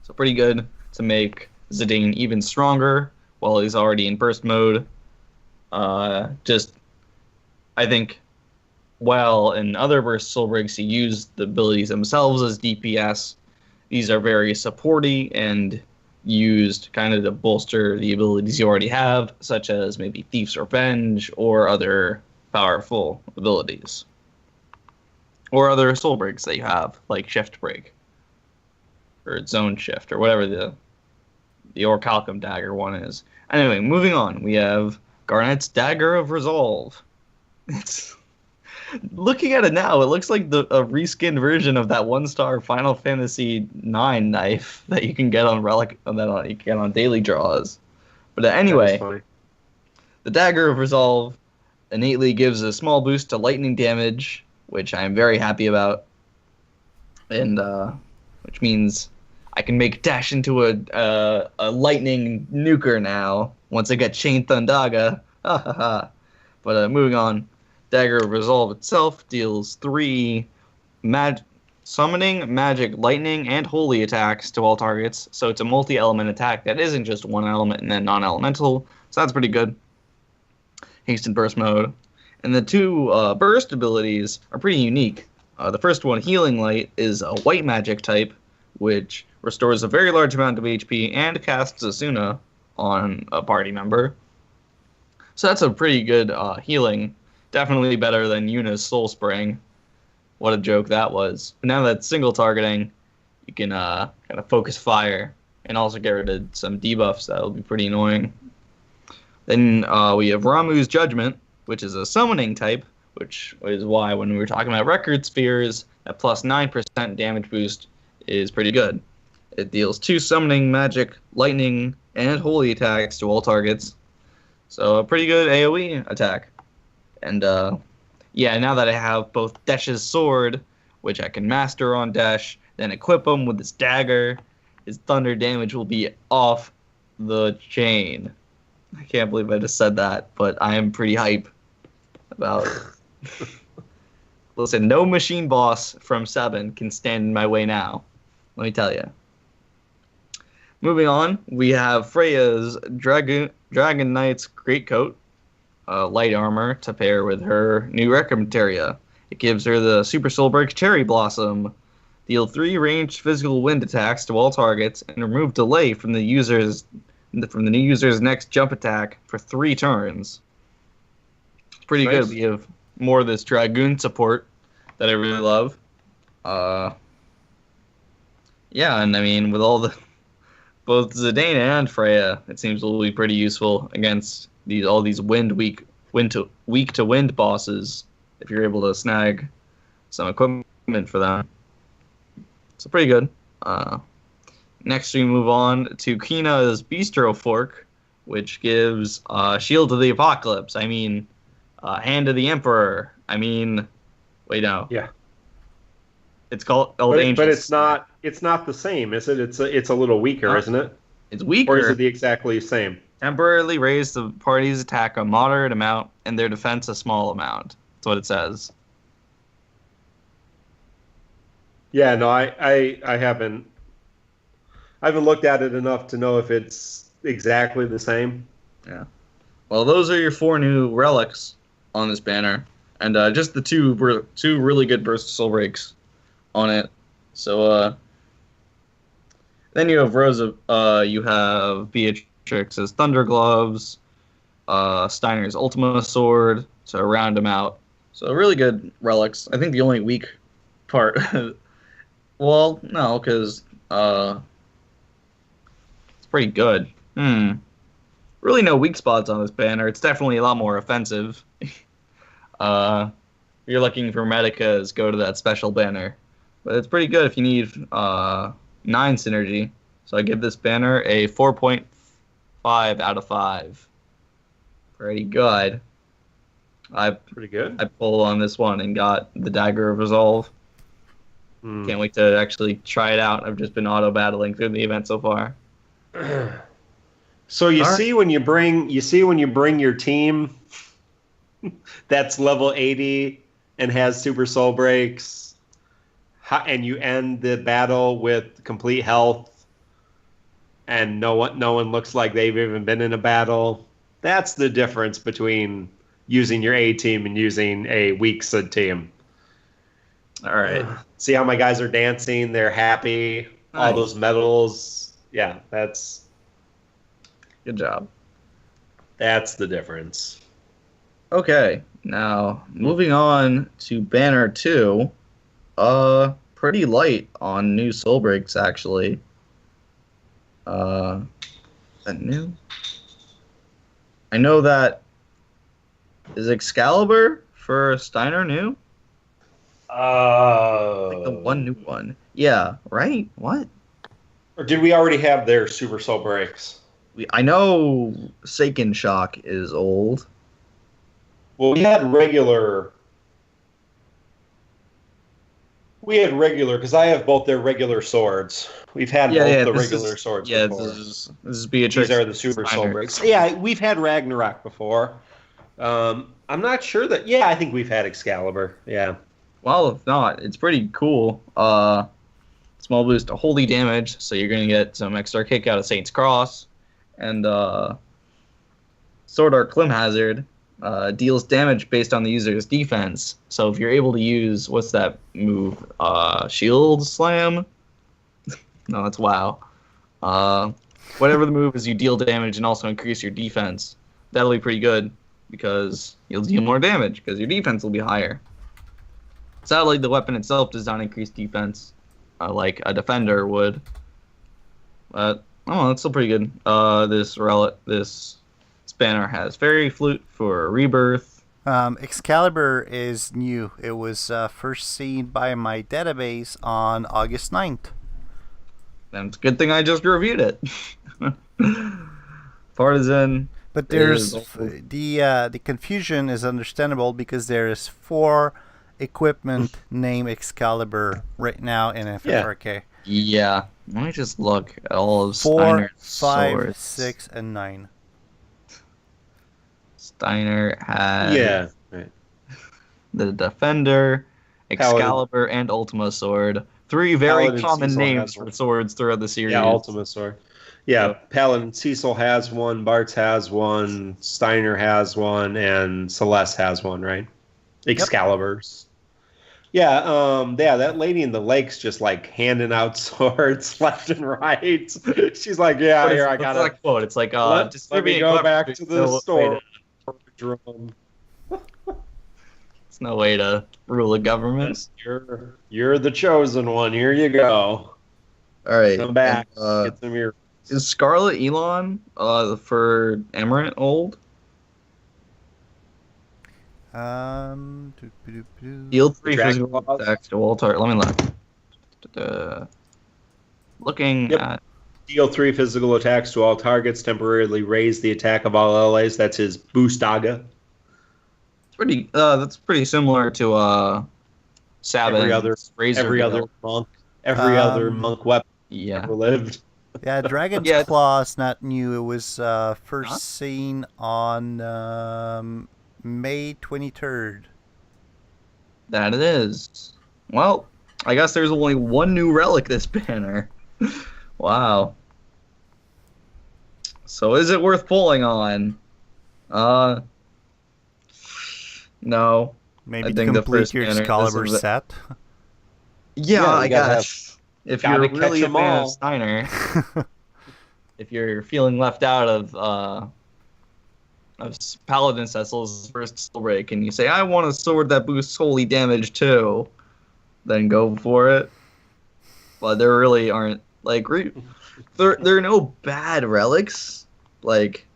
Speaker 2: So pretty good to make Zidane even stronger while he's already in burst mode. I think, while in other burst soul breaks he used the abilities themselves as DPS, these are very supporty and used kind of to bolster the abilities you already have, such as maybe Thief's Revenge or other powerful abilities. Or other soul breaks that you have, like Shift Break. Or Zone Shift, or whatever the Orchalcum Dagger one is. Anyway, moving on. We have Garnet's Dagger of Resolve. Looking at it now, it looks like a reskinned version of that 1-star Final Fantasy IX knife that you can get on Relic, you can get on daily draws. But anyway, the Dagger of Resolve innately gives a small boost to lightning damage, which I'm very happy about, and which means I can make dash into a lightning nuker now once I get Chain Thundaga. But moving on. Dagger of Resolve itself deals 3 summoning, magic, lightning, and holy attacks to all targets. So it's a multi-element attack that isn't just one element and then non-elemental. So that's pretty good. Haste and burst mode. And the 2 burst abilities are pretty unique. The first one, Healing Light, is a white magic type, which restores a very large amount of HP and casts Asuna on a party member. So that's a pretty good healing. Definitely better than Yuna's Soul Spring. What a joke that was. But now that single targeting, you can kind of focus fire and also get rid of some debuffs that'll be pretty annoying. Then we have Ramuh's Judgment, which is a summoning type, which is why when we were talking about Record Spheres, that plus 9% damage boost is pretty good. It deals 2 summoning, magic, lightning, and holy attacks to all targets. So a pretty good AoE attack. And now that I have both Desh's sword, which I can master on Desh, then equip him with his dagger, his thunder damage will be off the chain. I can't believe I just said that, but I am pretty hype about it. Listen, no machine boss from 7 can stand in my way now. Let me tell you. Moving on, we have Freya's Dragon Knight's Greatcoat. Light armor to pair with her new Recommendaria. It gives her the Super Soul Break Cherry Blossom. Deal 3 ranged physical wind attacks to all targets and remove delay from the new user's next jump attack for 3 turns. It's pretty good. We have more of this Dragoon support that I really love. And I mean, with both Zidane and Freya, it seems will be pretty useful against all these weak to wind bosses if you're able to snag some equipment for them. So pretty good. Next we move on to Kina's Bistro Fork, which gives Shield to the Apocalypse. I mean, Hand of the Emperor. I mean, wait, no.
Speaker 3: Yeah.
Speaker 2: It's called Old Angels.
Speaker 3: But it's not the same, is it? It's a little weaker, isn't it?
Speaker 2: It's weaker.
Speaker 3: Or is it the exactly same?
Speaker 2: Temporarily raise the party's attack a moderate amount and their defense a small amount. That's what it says.
Speaker 3: Yeah, no, I haven't looked at it enough to know if it's exactly the same.
Speaker 2: Yeah. Well, those are your 4 new relics on this banner, and just the two really good burst soul breaks on it. So then you have Rosa. You have Beatrix's Thunder Gloves, Steiner's Ultima Sword to round them out. So really good relics. I think the only weak part, well, no, because it's pretty good. Really no weak spots on this banner. It's definitely a lot more offensive. If you're looking for Medicas, go to that special banner. But it's pretty good if you need 9 synergy. So I give this banner a 4.5 out of 5. Pretty good.
Speaker 3: Pretty good.
Speaker 2: I pulled on this one and got the Dagger of Resolve. Can't wait to actually try it out. I've just been auto-battling through the event so far.
Speaker 3: So you see when you bring your team that's level 80 and has super soul breaks, and you end the battle with complete health, and no one looks like they've even been in a battle. That's the difference between using your A team and using a weak Cid team.
Speaker 2: All right.
Speaker 3: See how my guys are dancing? They're happy. Nice. All those medals. Yeah, that's
Speaker 2: good job.
Speaker 3: That's the difference.
Speaker 2: Okay, now moving on to Banner 2. Pretty light on new soul breaks actually. Is that new? I know that is Excalibur for Steiner new? Like the one new one. Yeah, right? What?
Speaker 3: Or did we already have their super soul breaks?
Speaker 2: I know Seiken Shock is old.
Speaker 3: Well, we had regular because I have both their regular swords. We've had both the regular swords before.
Speaker 2: This is Beatrix.
Speaker 3: These are the super soul breaks. Yeah, we've had Ragnarok before. I'm not sure that. Yeah, I think we've had Excalibur. Yeah.
Speaker 2: Well, if not, it's pretty cool. Small boost to holy damage, so you're going to get some extra kick out of Saint's Cross. And Sword Art Clim Hazard deals damage based on the user's defense. So if you're able to use, what's that move? Shield Slam? No, that's WoW. Whatever the move is, you deal damage and also increase your defense. That'll be pretty good because you'll deal more damage because your defense will be higher. Sadly, the weapon itself does not increase defense like a defender would. But, that's still pretty good. This banner has Fairy Flute for Rebirth.
Speaker 1: Excalibur is new. It was first seen by my database on August 9th.
Speaker 2: And it's a good thing I just reviewed it. Partisan.
Speaker 1: But there's the confusion is understandable because there is 4 equipment named Excalibur right now in FFRK.
Speaker 2: Yeah. Let me just look at all of
Speaker 1: 4,
Speaker 2: Steiner's
Speaker 1: 5,
Speaker 2: swords.
Speaker 1: 6, and 9.
Speaker 2: Steiner had the Defender, Excalibur, and Ultima Sword. 3 very
Speaker 3: Paladin
Speaker 2: common
Speaker 3: Cecil
Speaker 2: names for swords throughout the series.
Speaker 3: Yeah, Ultima Sword. Yeah, Paladin Cecil has one, Bartz has one, Steiner has one, and Celeste has one, right? Excaliburs. Yeah, that lady in the lake's just like handing out swords left and right. She's like, yeah, here, I got it.
Speaker 2: Quote. It's like,
Speaker 3: let me go back to the store.
Speaker 2: It's no way to rule a government.
Speaker 3: You're the chosen one. Here you go.
Speaker 2: All right.
Speaker 3: Come back. Get some here.
Speaker 2: Is Scarlet Elon for Emirate old? Yield 3 physical attacks to all target. Let me look. Looking at
Speaker 3: Deal 3 physical attacks to all targets, temporarily raise the attack of all allies. That's his Boostaga.
Speaker 2: That's pretty similar to Sabbath.
Speaker 3: Every other monk. Every other monk weapon ever lived.
Speaker 1: Yeah, Dragon's Claw is not new. It was first seen on May 23rd.
Speaker 2: That it is. Well, I guess there's only one new relic this banner. Wow. So is it worth pulling on? No.
Speaker 1: Maybe to complete your Excalibur set?
Speaker 2: Yeah, I guess. If you're really a fan of Steiner, if you're feeling left out of Paladin Cecil's first soul break, and you say, I want a sword that boosts holy damage too, then go for it. But there really aren't, like, there are no bad relics. Like,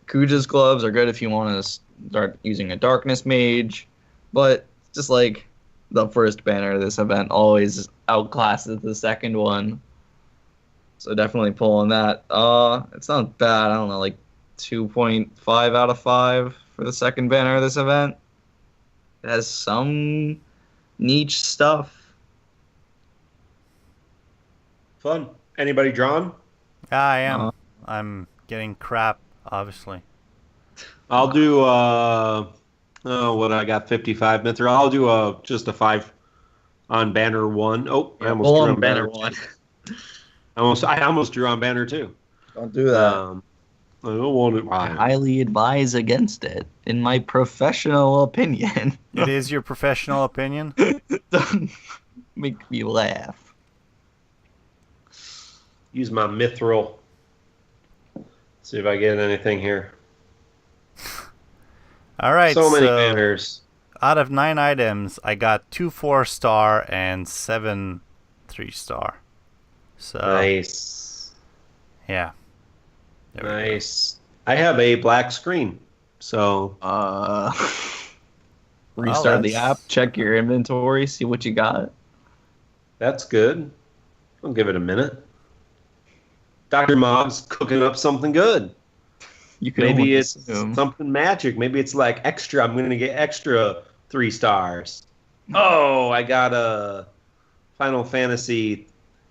Speaker 2: Kuja's gloves are good if you want to start using a darkness mage, but just like the first banner of this event always outclasses the second one. So definitely pulling that. It's not bad. I don't know, like 2.5 out of 5 for the second banner of this event. It has some niche stuff.
Speaker 3: Fun. Anybody drawn?
Speaker 1: I am. I'm getting crap, obviously.
Speaker 3: I'll do what I got 55 Mithril. I'll do just a 5 on banner 1. Oh, I almost drew on banner 1. I almost drew on banner 2.
Speaker 2: Don't do that.
Speaker 3: I don't want it.
Speaker 2: I highly advise against it, in my professional opinion.
Speaker 1: It is your professional opinion?
Speaker 2: Don't make me laugh.
Speaker 3: Use my Mithril. See if I get anything here.
Speaker 1: All right.
Speaker 3: So many banners.
Speaker 1: Out of 9 items, I got 2 4-star and 7 3-star. So
Speaker 3: nice.
Speaker 1: Yeah.
Speaker 3: Nice. I have a black screen, so
Speaker 2: restart the app, check your inventory, see what you got.
Speaker 3: That's good. I'll give it a minute. Dr. Mog's cooking up something good. Maybe it's something magic. Maybe it's like extra. I'm going to get extra 3 stars. Oh, I got a Final Fantasy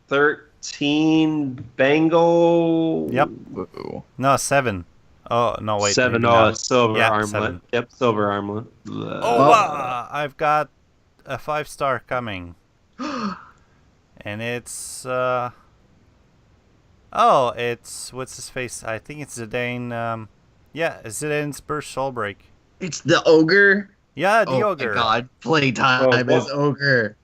Speaker 3: 13 Bangle.
Speaker 1: Yep. No, 7. Oh, no, wait.
Speaker 3: 7. Oh, silver armlet. 7. Yep, silver armlet.
Speaker 1: I've got a 5-star coming. And it's... it's... What's his face? I think it's Zidane. Zidane's Burst Soul Break.
Speaker 2: It's the Ogre?
Speaker 1: Yeah, the Ogre.
Speaker 2: Oh my god, playtime is Ogre.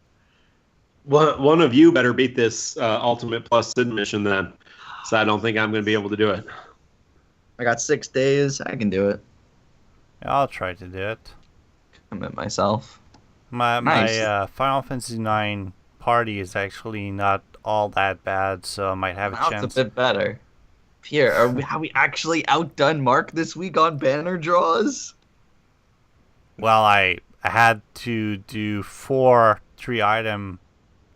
Speaker 3: One of you better beat this Ultimate Plus Cid mission then. So I don't think I'm going to be able to do it.
Speaker 2: I got 6 days. I can do it.
Speaker 1: I'll try to do it.
Speaker 2: Commit myself.
Speaker 1: My Final Fantasy 9 party is actually not all that bad, so I might have a chance.
Speaker 2: It's a bit better. Pierre, have we actually outdone Mark this week on banner draws?
Speaker 1: Well, I had to do 4 3-item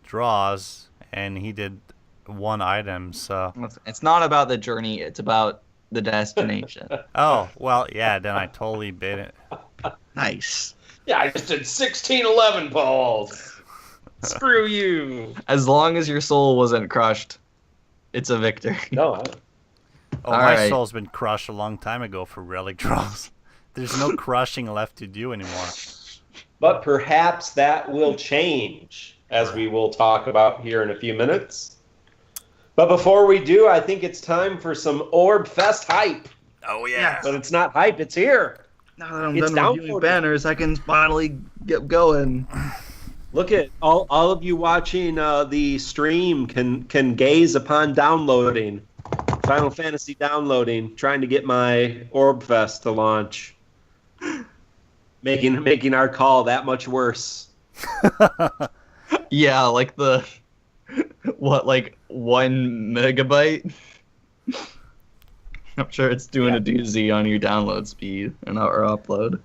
Speaker 1: draws, and he did 1 item, so...
Speaker 2: It's not about the journey, it's about the destination.
Speaker 1: Oh, well, yeah, then I totally bit it.
Speaker 2: Nice.
Speaker 3: Yeah, I just did 16-11 balls. Screw you.
Speaker 2: As long as your soul wasn't crushed, it's a victory.
Speaker 3: No.
Speaker 1: My soul's been crushed a long time ago for relic draws. There's no crushing left to do anymore.
Speaker 3: But perhaps that will change, as we will talk about here in a few minutes. But before we do, I think it's time for some Orb Fest hype.
Speaker 1: Oh, yeah.
Speaker 3: But it's not hype, it's here.
Speaker 2: Now that I'm done reviewing banners, I can finally get going.
Speaker 3: Look at all of you watching the stream can gaze upon downloading. Final Fantasy downloading, trying to get my Orb Fest to launch. Making our call that much worse.
Speaker 2: Yeah, like the 1 megabyte? I'm sure it's doing a doozy on your download speed and our upload.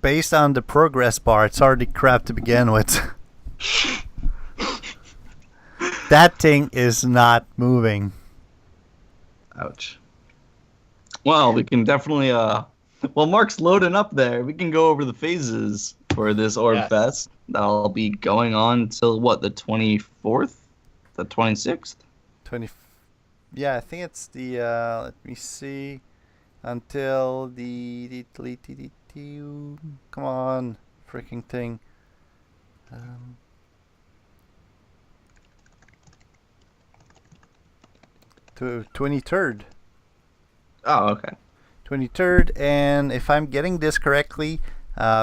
Speaker 1: Based on the progress bar, it's already crap to begin with. That thing is not moving.
Speaker 2: Ouch. Well, we can definitely well, Mark's loading up there. We can go over the phases for this Orb Fest. That'll be going on till what, the 24th? The 26th?
Speaker 1: 20. Yeah, I think it's the let me see, until the come on, freaking thing. To 23rd.
Speaker 2: Oh, okay.
Speaker 1: 23rd, and if I'm getting this correctly,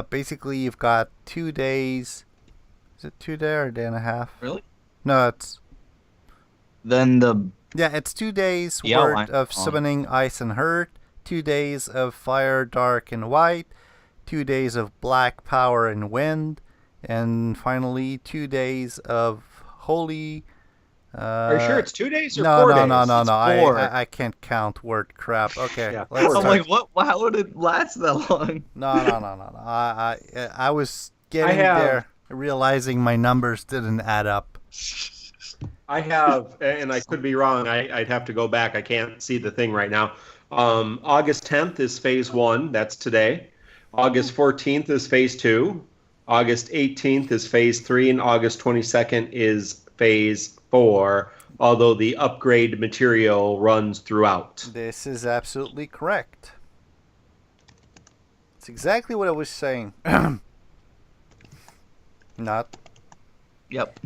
Speaker 1: basically you've got 2 days. Is it 2 days or a day and a half?
Speaker 2: Really?
Speaker 1: No, it's
Speaker 2: Then
Speaker 1: it's 2 days
Speaker 2: The
Speaker 1: worth
Speaker 2: outline.
Speaker 1: of summoning ice and hurt, 2 days of fire, dark, and white, 2 days of black, power, and wind, and finally 2 days of holy.
Speaker 3: Are you sure it's 2 days or
Speaker 1: No,
Speaker 3: 4
Speaker 1: no,
Speaker 3: days?
Speaker 1: no, no,
Speaker 2: It's
Speaker 1: no.
Speaker 2: 4.
Speaker 1: I can't count word crap. Okay,
Speaker 3: Yeah,
Speaker 1: let's
Speaker 3: 4
Speaker 2: I'm
Speaker 1: start.
Speaker 2: like, what? How would it last that long?
Speaker 1: No. I was getting
Speaker 3: have-
Speaker 1: there, realizing my numbers didn't add up.
Speaker 3: I have, and I could be wrong. I'd have to go back. I can't see the thing right now. August 10th is phase 1. That's today. August 14th is phase 2. August 18th is phase 3, and August 22nd is phase 4. Although the upgrade material runs throughout.
Speaker 1: This is absolutely correct. It's exactly what I was saying. Not,
Speaker 2: Yep.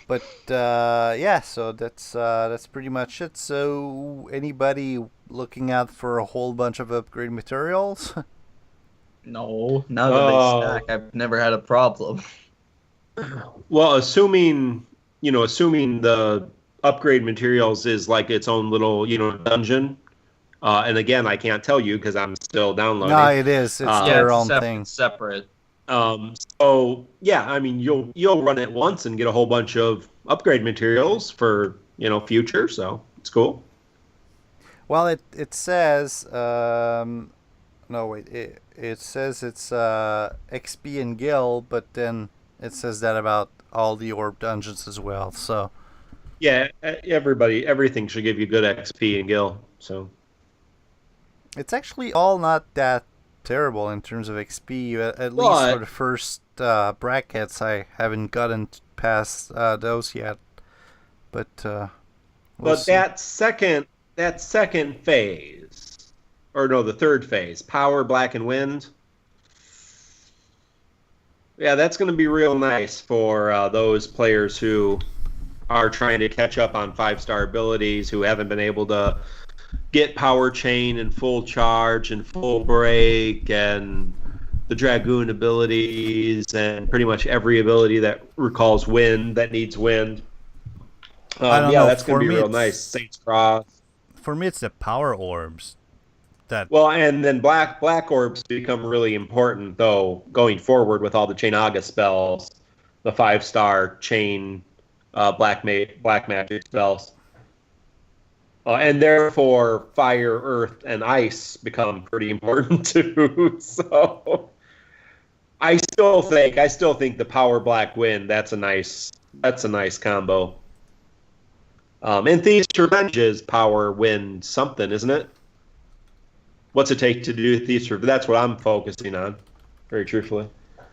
Speaker 1: but yeah. So that's pretty much it. So anybody looking out for a whole bunch of upgrade materials?
Speaker 2: No, now that they stack, I've never had a problem.
Speaker 3: Well, assuming the upgrade materials is like its own little, dungeon. And again, I can't tell you because I'm still downloading.
Speaker 1: No, it is. It's their own thing.
Speaker 2: Separate.
Speaker 3: So yeah, I mean, you'll run it once and get a whole bunch of upgrade materials for future. So it's cool.
Speaker 1: Well, it says no wait, it says it's XP and Gil, but then it says that about all the orb dungeons as well. So
Speaker 3: Yeah, everything should give you good XP and Gil. So
Speaker 1: it's actually all not that terrible in terms of XP. At least
Speaker 3: But-
Speaker 1: for the first brackets, I haven't gotten past those yet. But we'll
Speaker 3: but
Speaker 1: see.
Speaker 3: that second phase, or no, the third phase, power, black, and wind. Yeah, that's going to be real nice for those players who are trying to catch up on 5-star abilities, who haven't been able to get power chain and full charge and full break and the dragoon abilities and pretty much every ability that recalls wind, that needs wind.
Speaker 1: I don't
Speaker 3: yeah,
Speaker 1: know,
Speaker 3: that's going
Speaker 1: for
Speaker 3: to be
Speaker 1: me
Speaker 3: real
Speaker 1: it's-
Speaker 3: nice. Saints Cross.
Speaker 1: For me, it's the power orbs. That
Speaker 3: Well, and then black orbs become really important, though, going forward with all the Chainaga spells, the 5-star chain black magic spells. And therefore, fire, earth, and ice become pretty important too. So, I still think the power black wind, that's a nice combo. And Thieves' Revenge is power wind something, isn't it? What's it take to do Thieves' Revenge? That's what I'm focusing on, very truthfully.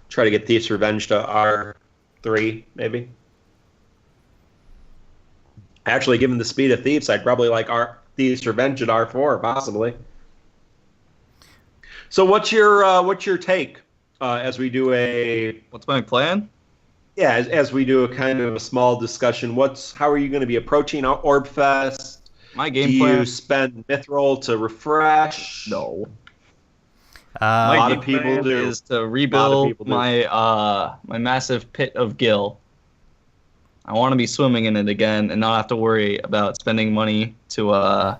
Speaker 3: Try to get Thieves' Revenge to R3, maybe. Actually, given the speed of Thieves, I'd probably like Thieves' Revenge at R4, possibly. So what's your take as we do
Speaker 2: What's my plan?
Speaker 3: as we do a kind of a small discussion? How are you going to be approaching Orb Fest?
Speaker 2: My
Speaker 3: Do
Speaker 2: game plan.
Speaker 3: you spend Mithril to refresh?
Speaker 2: No.
Speaker 3: lot
Speaker 2: My
Speaker 3: of
Speaker 2: game
Speaker 3: people
Speaker 2: plan
Speaker 3: do.
Speaker 2: is to rebuild
Speaker 3: people do.
Speaker 2: my my massive pit of Gil. I want to be swimming in it again and not have to worry about spending money to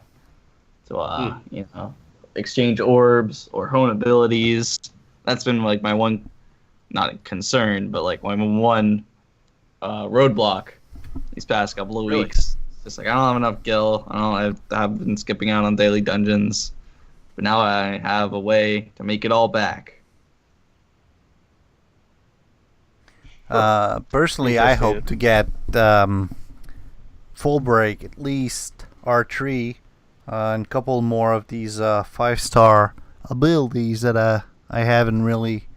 Speaker 2: exchange orbs or hone abilities. That's been like my one, not concern, but like my one roadblock these past couple of
Speaker 3: Really?
Speaker 2: weeks. Just like I don't have enough Gil. I've been skipping out on daily dungeons, but now I have a way to make it all back.
Speaker 1: Personally, I
Speaker 3: Interesting.
Speaker 1: hope to get full break, at least R3, and a couple more of these 5-star abilities that I haven't really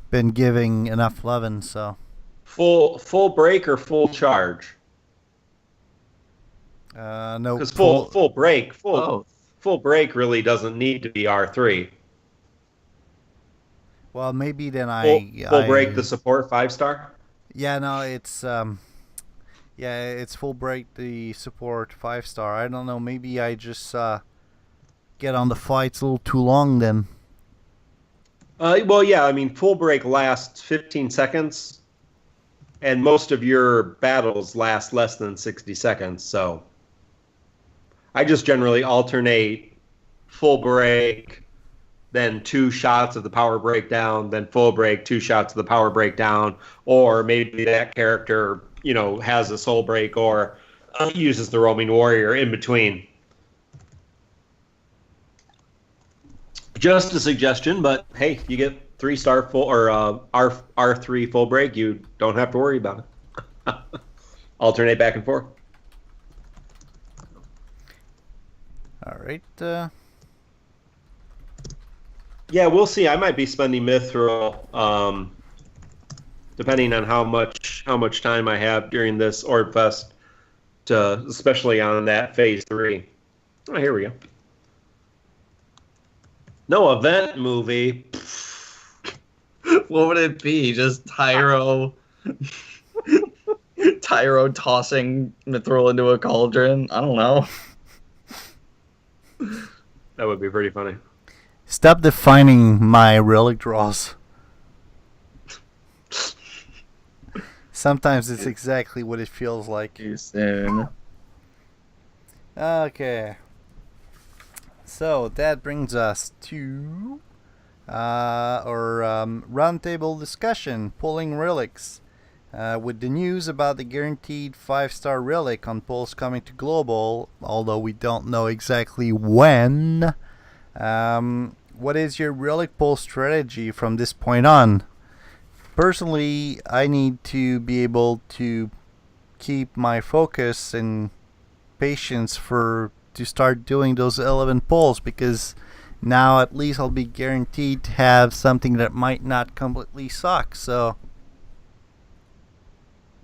Speaker 1: been giving enough loving. So
Speaker 3: Full break or full charge?
Speaker 1: no,
Speaker 3: Because full break really doesn't need to be R3.
Speaker 1: Well, maybe then
Speaker 3: Full break the support 5-star.
Speaker 1: Yeah, no, it's it's full break the support 5-star. I don't know. Maybe I just get on the fights a little too long then.
Speaker 3: Well, yeah. I mean, full break lasts 15 seconds, and most of your battles last less than 60 seconds. So I just generally alternate full break, then 2 shots of the power breakdown, then full break, 2 shots of the power breakdown, or maybe that character, has a soul break or uses the roaming warrior in between. Just a suggestion, but hey, you get 3-star full or R3 full break, you don't have to worry about it. Alternate back and forth.
Speaker 1: All right.
Speaker 3: Yeah, we'll see. I might be spending Mithril, depending on how much time I have during this Orb Fest, especially on that Phase 3. Oh, here we go. No event movie.
Speaker 2: What would it be? Just Tyro tossing Mithril into a cauldron? I don't know.
Speaker 3: That would be pretty funny.
Speaker 1: Stop defining my relic draws. Sometimes it's exactly what it feels like.
Speaker 2: Too soon.
Speaker 1: Okay. So that brings us to our roundtable discussion, pulling relics. With the news about the guaranteed 5-star relic on pulls coming to global, although we don't know exactly when. What is your relic pull strategy from this point on? Personally, I need to be able to keep my focus and patience to start doing those 11 pulls, because now at least I'll be guaranteed to have something that might not completely suck. So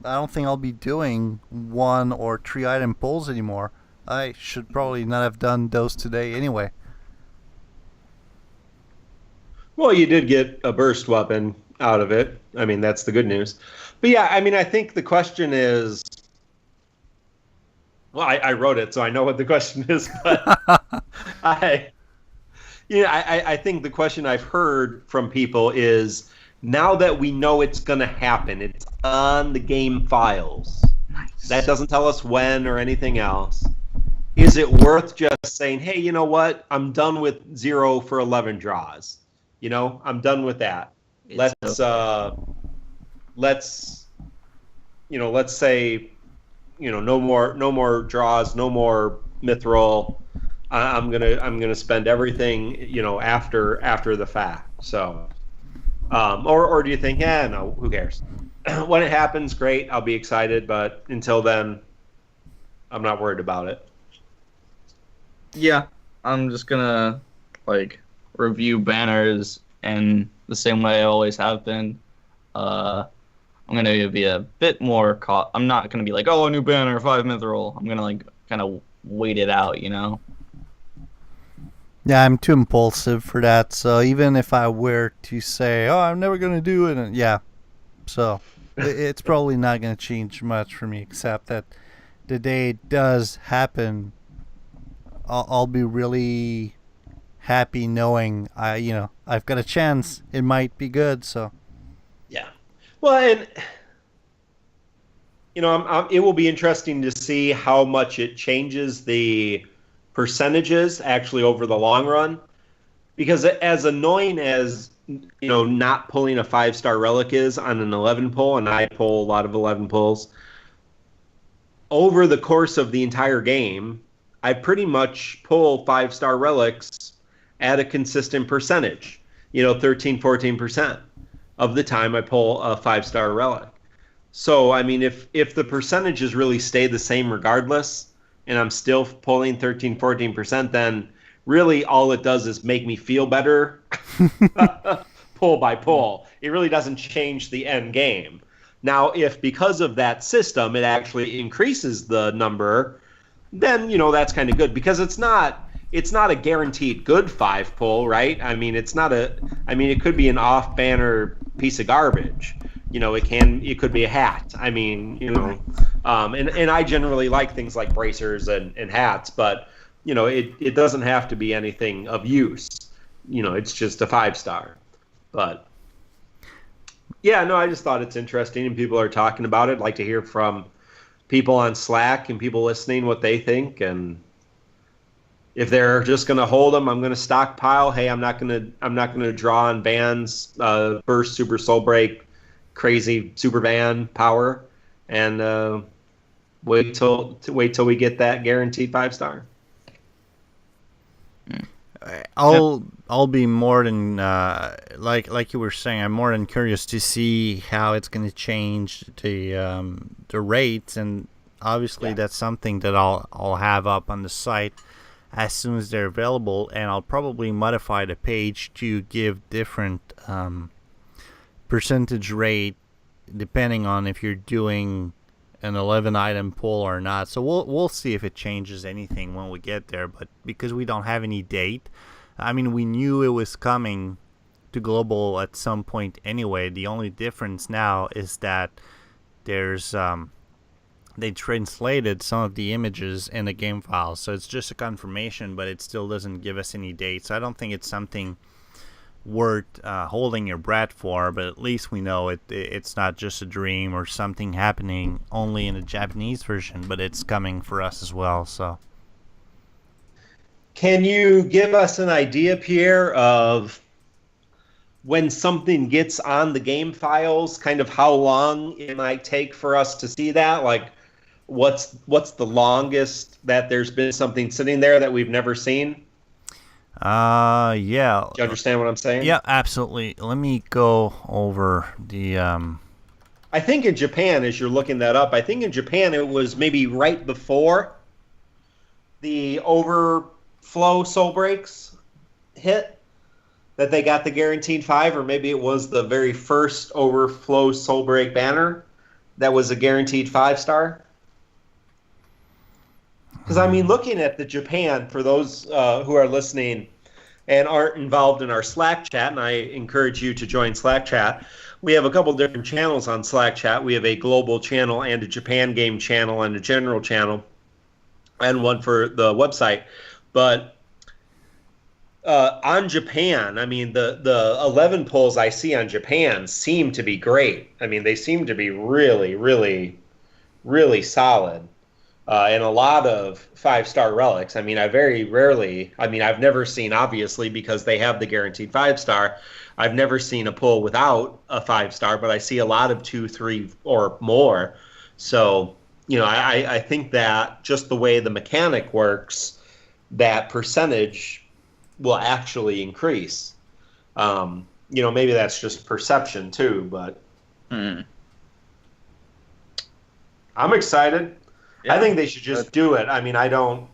Speaker 1: I don't think I'll be doing 1 or 3 item pulls anymore. I should probably not have done those today anyway.
Speaker 3: Well, you did get a burst weapon out of it. I mean, that's the good news. But yeah, I mean, I think the question is... Well, I wrote it, so I know what the question is, but I think the question I've heard from people is, now that we know it's going to happen, it's on the game files.
Speaker 2: Nice.
Speaker 3: That doesn't tell us when or anything else. Is it worth just saying, hey, you know what? I'm done with 0 for 11 draws. I'm done with that. Let's say, no more draws, no more mithril. I'm gonna spend everything, after the fact. So, or do you think, no, who cares? When it happens, great, I'll be excited, but until then, I'm not worried about it.
Speaker 2: Yeah, I'm just gonna review banners in the same way I always have been. I'm gonna be a bit more I'm not gonna be like, oh, a new banner, 5 mithril. I'm gonna kind of wait it out,
Speaker 1: Yeah, I'm too impulsive for that. So even if I were to say, oh, I'm never gonna do it, yeah, so it's probably not gonna change much for me, except that the day it does happen, I'll be really happy knowing I've got a chance. It might be good. So
Speaker 3: yeah. Well, and it will be interesting to see how much it changes the percentages actually over the long run, because as annoying as not pulling a 5-star relic is on an 11 pull, and I pull a lot of 11 pulls over the course of the entire game, I pretty much pull 5-star relics at a consistent percentage, 13-14% of the time I pull a 5-star relic. So I mean, if the percentages really stay the same regardless, and I'm still pulling 13, 14%, then really all it does is make me feel better pull by pull. It really doesn't change the end game. Now, if because of that system it actually increases the number, then that's kind of good, because it's not a guaranteed good 5 pull, right? I mean, it could be an off banner piece of garbage. It could be a hat. I mean, and I generally like things like bracers and hats, but it doesn't have to be anything of use. It's just a 5-star. But yeah, no, I just thought it's interesting, and people are talking about it. I'd like to hear from people on Slack and people listening what they think, and if they're just going to hold them, I'm going to stockpile. Hey, I'm not going to draw on bands, burst, super soul break, crazy super band power, and wait till we get that guaranteed 5-star.
Speaker 1: I'll be more than like you were saying. I'm more than curious to see how it's going to change the rates, and obviously that's something that I'll have up on the site as soon as they're available, and I'll probably modify the page to give different percentage rate depending on if you're doing an 11 item pull or not. So we'll see if it changes anything when we get there, but because we don't have any date, I mean, we knew it was coming to global at some point anyway. The only difference now is that there's they translated some of the images in the game file, so it's just a confirmation, but it still doesn't give us any date. So I don't think it's something worth holding your breath for, but at least we know it's not just a dream or something happening only in the Japanese version, but it's coming for us as well. So
Speaker 3: can you give us an idea, Pierre, of when something gets on the game files, kind of how long it might take for us to see that? Like, what's the longest that there's been something sitting there that we've never seen?
Speaker 1: Yeah.
Speaker 3: Do you understand what I'm saying?
Speaker 1: Yeah, absolutely. Let me go over the
Speaker 3: I think in Japan, as you're looking that up, I think in Japan it was maybe right before the overflow soul breaks hit that they got the guaranteed 5, or maybe it was the very first overflow soul break banner that was a guaranteed 5-star. Because, I mean, looking at the Japan, for those who are listening and aren't involved in our Slack chat, and I encourage you to join Slack chat, we have a couple different channels on Slack chat. We have a global channel and a Japan game channel and a general channel, and one for the website. But on Japan, I mean, the 11 polls I see on Japan seem to be great. I mean, they seem to be really, really, really solid. And a lot of 5-star relics. I mean, I've never seen, obviously, because they have the guaranteed 5-star, I've never seen a pull without a 5-star, but I see a lot of 2, 3, or more. So, I think that just the way the mechanic works, that percentage will actually increase. Maybe that's just perception too, but I'm excited. Yeah. I think they should just do it. I mean, I don't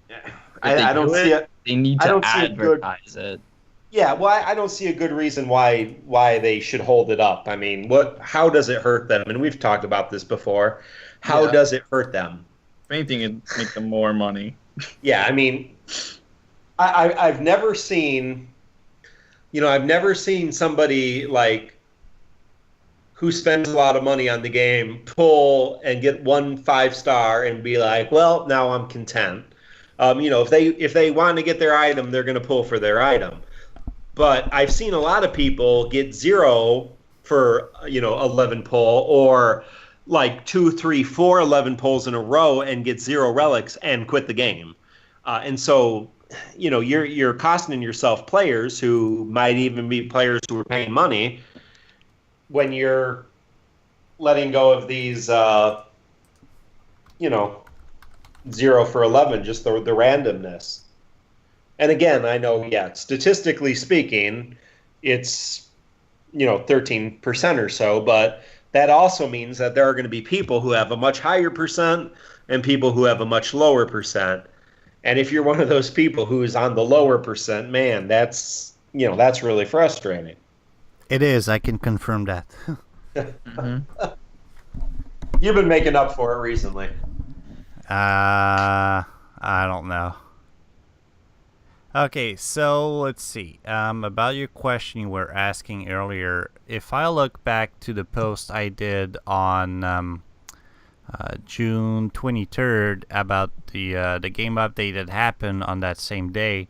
Speaker 3: see it.
Speaker 2: They need to advertise it.
Speaker 3: Yeah, well, I don't see a good reason why they should hold it up. I mean, how does it hurt them? And we've talked about this before. How does it hurt them?
Speaker 2: If anything, it'd make them more money.
Speaker 3: Yeah, I mean, I've never seen, somebody like who spends a lot of money on the game pull and get 1 5-star and be like, well, now I'm content. If they want to get their item, they're going to pull for their item. But I've seen a lot of people get 0 for 11 pull, or like 2, 3, 4 11 pulls in a row and get 0 relics and quit the game. And so, you're costing yourself players who might even be players who are paying money when you're letting go of these, 0 for 11, just the randomness. And again, I know, statistically speaking, it's, 13% or so, but that also means that there are going to be people who have a much higher percent and people who have a much lower percent. And if you're one of those people who is on the lower percent, man, that's really frustrating.
Speaker 1: It is. I can confirm that.
Speaker 3: You've been making up for it recently.
Speaker 1: I don't know. Okay, so let's see. About your question you were asking earlier, if I look back to the post I did on June 23rd about the game update that happened on that same day,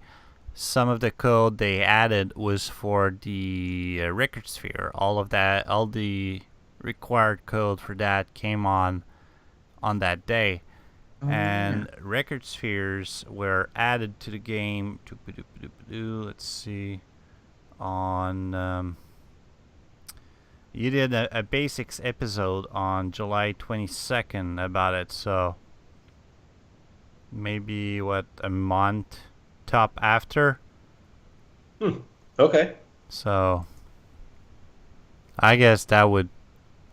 Speaker 1: some of the code they added was for the record sphere. All the required code for that came on that day. And record spheres were added to the game. Let's see. On you did a basics episode on July 22nd about it, so maybe a month top after.
Speaker 3: Okay.
Speaker 1: So I guess that would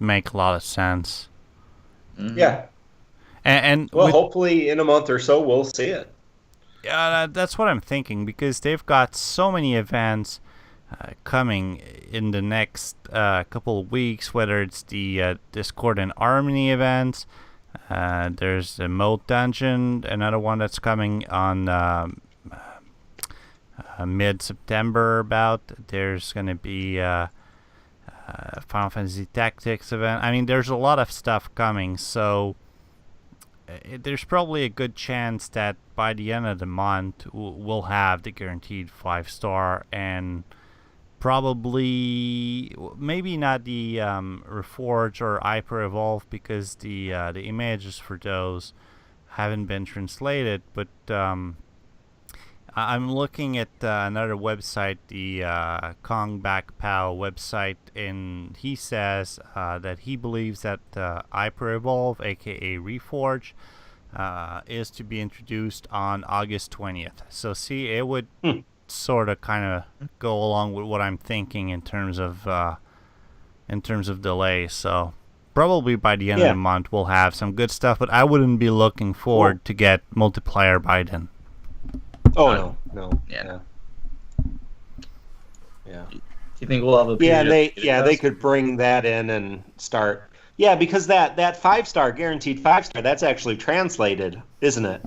Speaker 1: make a lot of sense.
Speaker 3: Yeah.
Speaker 1: And
Speaker 3: well, hopefully in a month or so we'll see it.
Speaker 1: Yeah, that's what I'm thinking, because they've got so many events coming in the next couple of weeks, whether it's the Discord and Harmony events. There's the Mode Dungeon, another one that's coming on mid-September about. There's going to be Final Fantasy Tactics event. I mean, there's a lot of stuff coming, so there's probably a good chance that by the end of the month we'll have the guaranteed 5-star, and probably maybe not the Reforge or Hyper Evolve, because the images for those haven't been translated. But I'm looking at another website, the Kong Back Pow website, and he says that he believes that Hyper Evolve, aka Reforge, is to be introduced on August 20th. So see, it would sort of kind of go along with what I'm thinking in terms of delay. So probably by the end of the month we'll have some good stuff, but I wouldn't be looking forward to get multiplier by then.
Speaker 3: Oh no.
Speaker 2: Yeah.
Speaker 3: Yeah.
Speaker 2: Do you think we'll have a
Speaker 3: they could bring that in and start? Yeah, because that 5-star guaranteed 5-star, that's actually translated, isn't it?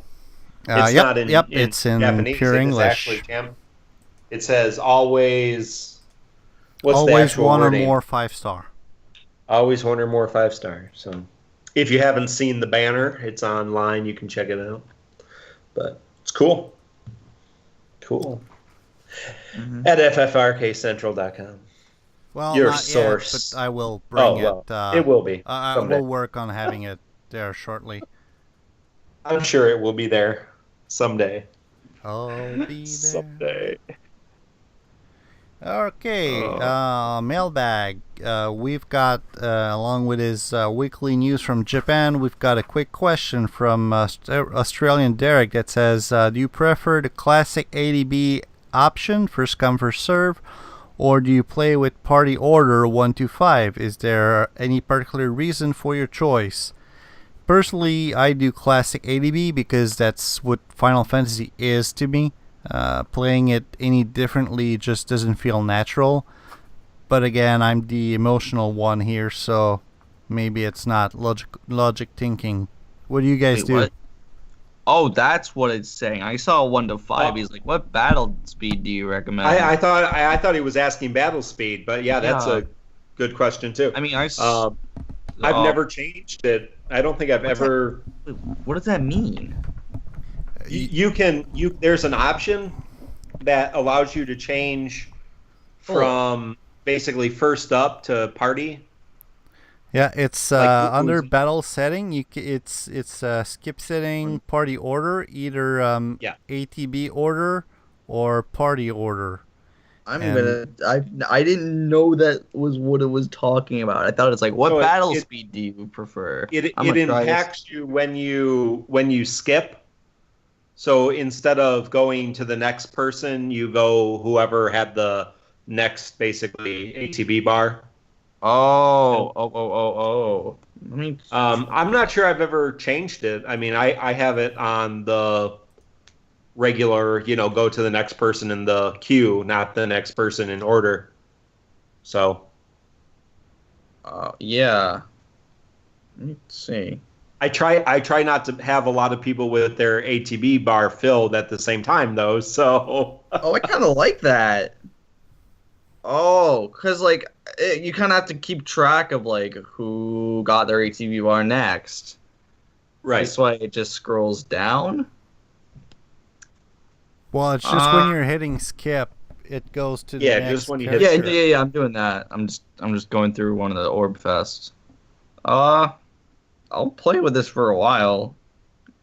Speaker 3: It's not in
Speaker 1: it's in
Speaker 3: Japanese.
Speaker 1: pure English.
Speaker 3: It says always. What's the
Speaker 1: always
Speaker 3: actual
Speaker 1: one
Speaker 3: wording?
Speaker 1: or more 5-star.
Speaker 3: Always one or more 5-star. So, if you haven't seen the banner, it's online. You can check it out. But it's cool. Cool. At FFRKCentral.com.
Speaker 1: Well,
Speaker 3: your
Speaker 1: not
Speaker 3: source.
Speaker 1: yet, but I will bring it.
Speaker 3: It will be.
Speaker 1: I will work on having it there shortly.
Speaker 3: I'm sure it will be there someday.
Speaker 1: I'll be there.
Speaker 3: Someday.
Speaker 1: Okay, Mailbag. We've got, along with his weekly news from Japan, we've got a quick question from Australian Derek that says, do you prefer the classic ADB option, first come first serve, or do you play with party order 1 to 5? Is there any particular reason for your choice? Personally, I do classic ADB because that's what Final Fantasy is to me. Playing it any differently just doesn't feel natural. But again, I'm the emotional one here, so maybe it's not logic thinking. What do you guys do?
Speaker 2: What? Oh, that's what it's saying. I saw 1 to 5. He's like, what battle speed do you recommend?
Speaker 3: I thought he was asking battle speed, but that's a good question too.
Speaker 2: I mean,
Speaker 3: I've never changed it. I don't think I've ever.
Speaker 2: What does that mean?
Speaker 3: There's an option that allows you to change from basically first up to party.
Speaker 1: Yeah, it's under battle setting. It's skip setting party order, either ATB order or party order.
Speaker 2: I didn't know that was what it was talking about. I thought it was like, what battle speed do you prefer?
Speaker 3: It impacts you when you skip. So instead of going to the next person, you go whoever had the next basically ATB bar.
Speaker 2: Oh. Let me.
Speaker 3: I'm not sure I've ever changed it. I mean, I have it on the regular, go to the next person in the queue, not the next person in order. So.
Speaker 2: Yeah. Let's see.
Speaker 3: I try not to have a lot of people with their ATB bar filled at the same time, though. So.
Speaker 2: Oh, I kind of like that. Oh, because, like, you kind of have to keep track of, like, who got their ATV bar next.
Speaker 3: Right.
Speaker 2: This way it just scrolls down.
Speaker 1: Well, it's just when you're hitting skip, it goes to the next
Speaker 3: just when you
Speaker 1: character.
Speaker 3: hit
Speaker 2: Yeah, I'm doing that. I'm just going through one of the Orb Fest. I'll play with this for a while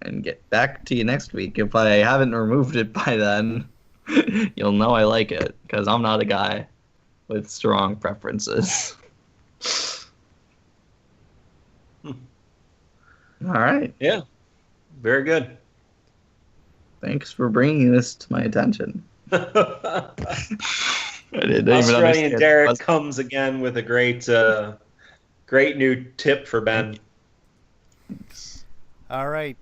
Speaker 2: and get back to you next week. If I haven't removed it by then, you'll know I like it, because I'm not a guy with strong preferences. All right.
Speaker 3: Yeah. Very good.
Speaker 2: Thanks for bringing this to my attention. I didn't even
Speaker 3: Australian
Speaker 2: understand.
Speaker 3: Derek comes again with a great new tip for Ben.
Speaker 1: All right.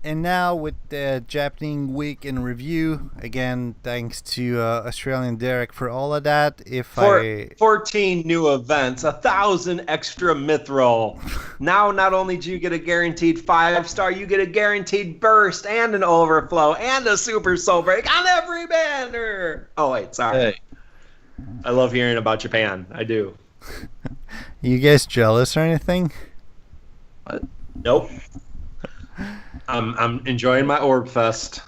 Speaker 1: And now with the Japanese Week in review, again, thanks to Australian Derek for all of that.
Speaker 3: 14 new events, 1,000 extra mithril. Now, not only do you get a guaranteed 5-star, you get a guaranteed burst and an overflow and a super soul break on every banner. Oh, wait, sorry.
Speaker 2: Hey.
Speaker 3: I love hearing about Japan. I do.
Speaker 1: You guys jealous or anything?
Speaker 2: What?
Speaker 3: Nope. I'm enjoying my Orb Fest.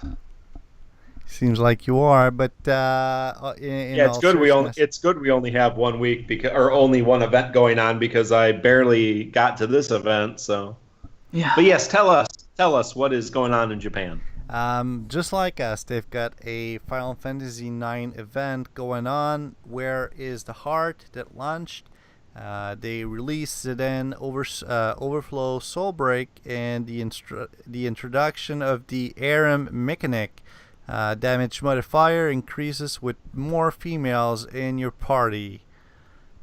Speaker 1: Seems like you are, but
Speaker 3: It's good. It's good we only have 1 week or only one event going on, because I barely got to this event. So,
Speaker 2: Yeah.
Speaker 3: But yes, tell us what is going on in Japan.
Speaker 1: Just like us, they've got a Final Fantasy IX event going on. Where is the Heart that launched? They released the Overflow Soulbreak and the introduction of the Aram mechanic. Damage modifier increases with more females in your party.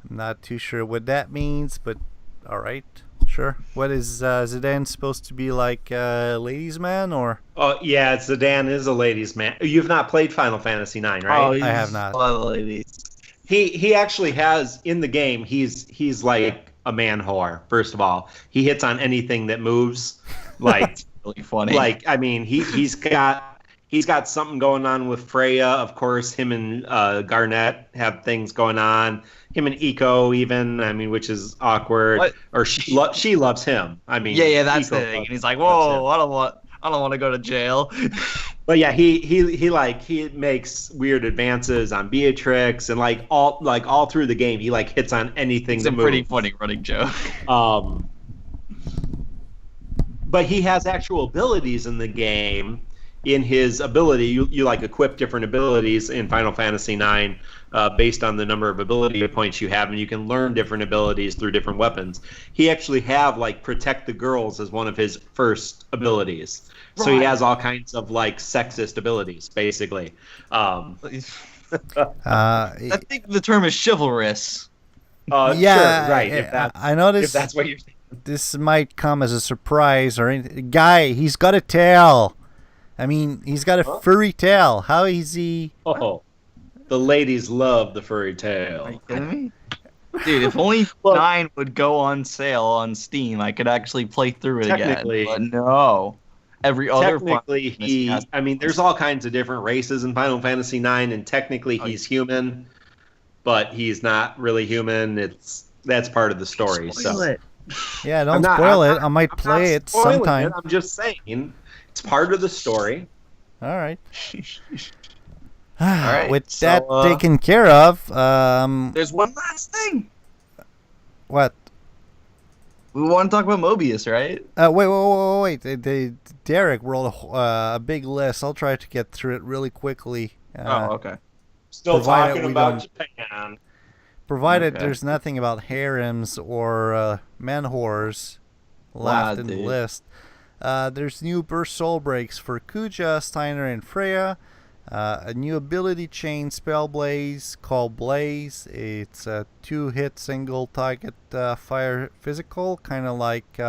Speaker 1: I'm not too sure what that means, but alright, sure. What is Zidane supposed to be like, ladies' man, or?
Speaker 3: Oh yeah, Zidane is a ladies' man. You've not played Final Fantasy IX, right?
Speaker 1: I have not.
Speaker 2: Ladies.
Speaker 3: He actually has in the game. He's like a man whore. First of all, he hits on anything that moves. Like
Speaker 2: Really funny.
Speaker 3: Like I mean, he's got something going on with Freya. Of course, him and Garnet have things going on. Him and Eiko even. I mean, which is awkward.
Speaker 2: What?
Speaker 3: Or she loves him. I mean,
Speaker 2: yeah, that's
Speaker 3: Eiko
Speaker 2: the thing.
Speaker 3: loves-
Speaker 2: And he's like,
Speaker 3: loves him.
Speaker 2: whoa, I don't want to go to jail.
Speaker 3: But yeah, he makes weird advances on Beatrix, and all through the game he hits on anything
Speaker 2: It's
Speaker 3: that
Speaker 2: a
Speaker 3: moves.
Speaker 2: pretty funny running joke.
Speaker 3: But he has actual abilities in the game. In his ability, you equip different abilities in Final Fantasy IX based on the number of ability points you have, and you can learn different abilities through different weapons. He actually have Protect the Girls as one of his first abilities. So he has all kinds of sexist abilities, basically.
Speaker 2: I think the term is chivalrous.
Speaker 1: Yeah,
Speaker 3: sure, right.
Speaker 1: I noticed.
Speaker 3: If that's what you're saying.
Speaker 1: This might come as a surprise or anything. Guy, he's got a tail. I mean, he's got a furry tail. How is he?
Speaker 3: Oh, the ladies love the furry tail.
Speaker 2: Are you kidding me? Dude, if only 9 would go on sale on Steam, I could actually play through it again.
Speaker 3: Technically-
Speaker 2: But no. Every other
Speaker 3: Technically, there's all kinds of different races in Final Fantasy IX, and technically he's human, but he's not really human. That's part of the story.
Speaker 2: Spoil
Speaker 3: So
Speaker 2: it.
Speaker 1: Yeah, don't spoil it. I might play it
Speaker 3: spoiling
Speaker 1: sometime.
Speaker 3: it, I'm just saying it's part of the story.
Speaker 1: All right.
Speaker 2: right,
Speaker 1: With
Speaker 2: so,
Speaker 1: that taken care of,
Speaker 2: There's one last thing.
Speaker 1: what?
Speaker 2: We want to talk about Mobius, right?
Speaker 1: Wait. Derek rolled a big list. I'll try to get through it really quickly.
Speaker 2: Okay.
Speaker 3: Still
Speaker 1: Provided
Speaker 3: talking
Speaker 1: we
Speaker 3: about
Speaker 1: don't-
Speaker 3: Japan.
Speaker 1: Provided
Speaker 2: Okay.
Speaker 1: there's nothing about harems or man whores left
Speaker 2: Wow,
Speaker 1: in the
Speaker 2: dude.
Speaker 1: list. There's new burst soul breaks for Kuja, Steiner, and Freya. A new ability chain, Spell Blaze, called Blaze. It's a 2-hit single target fire physical, kind of like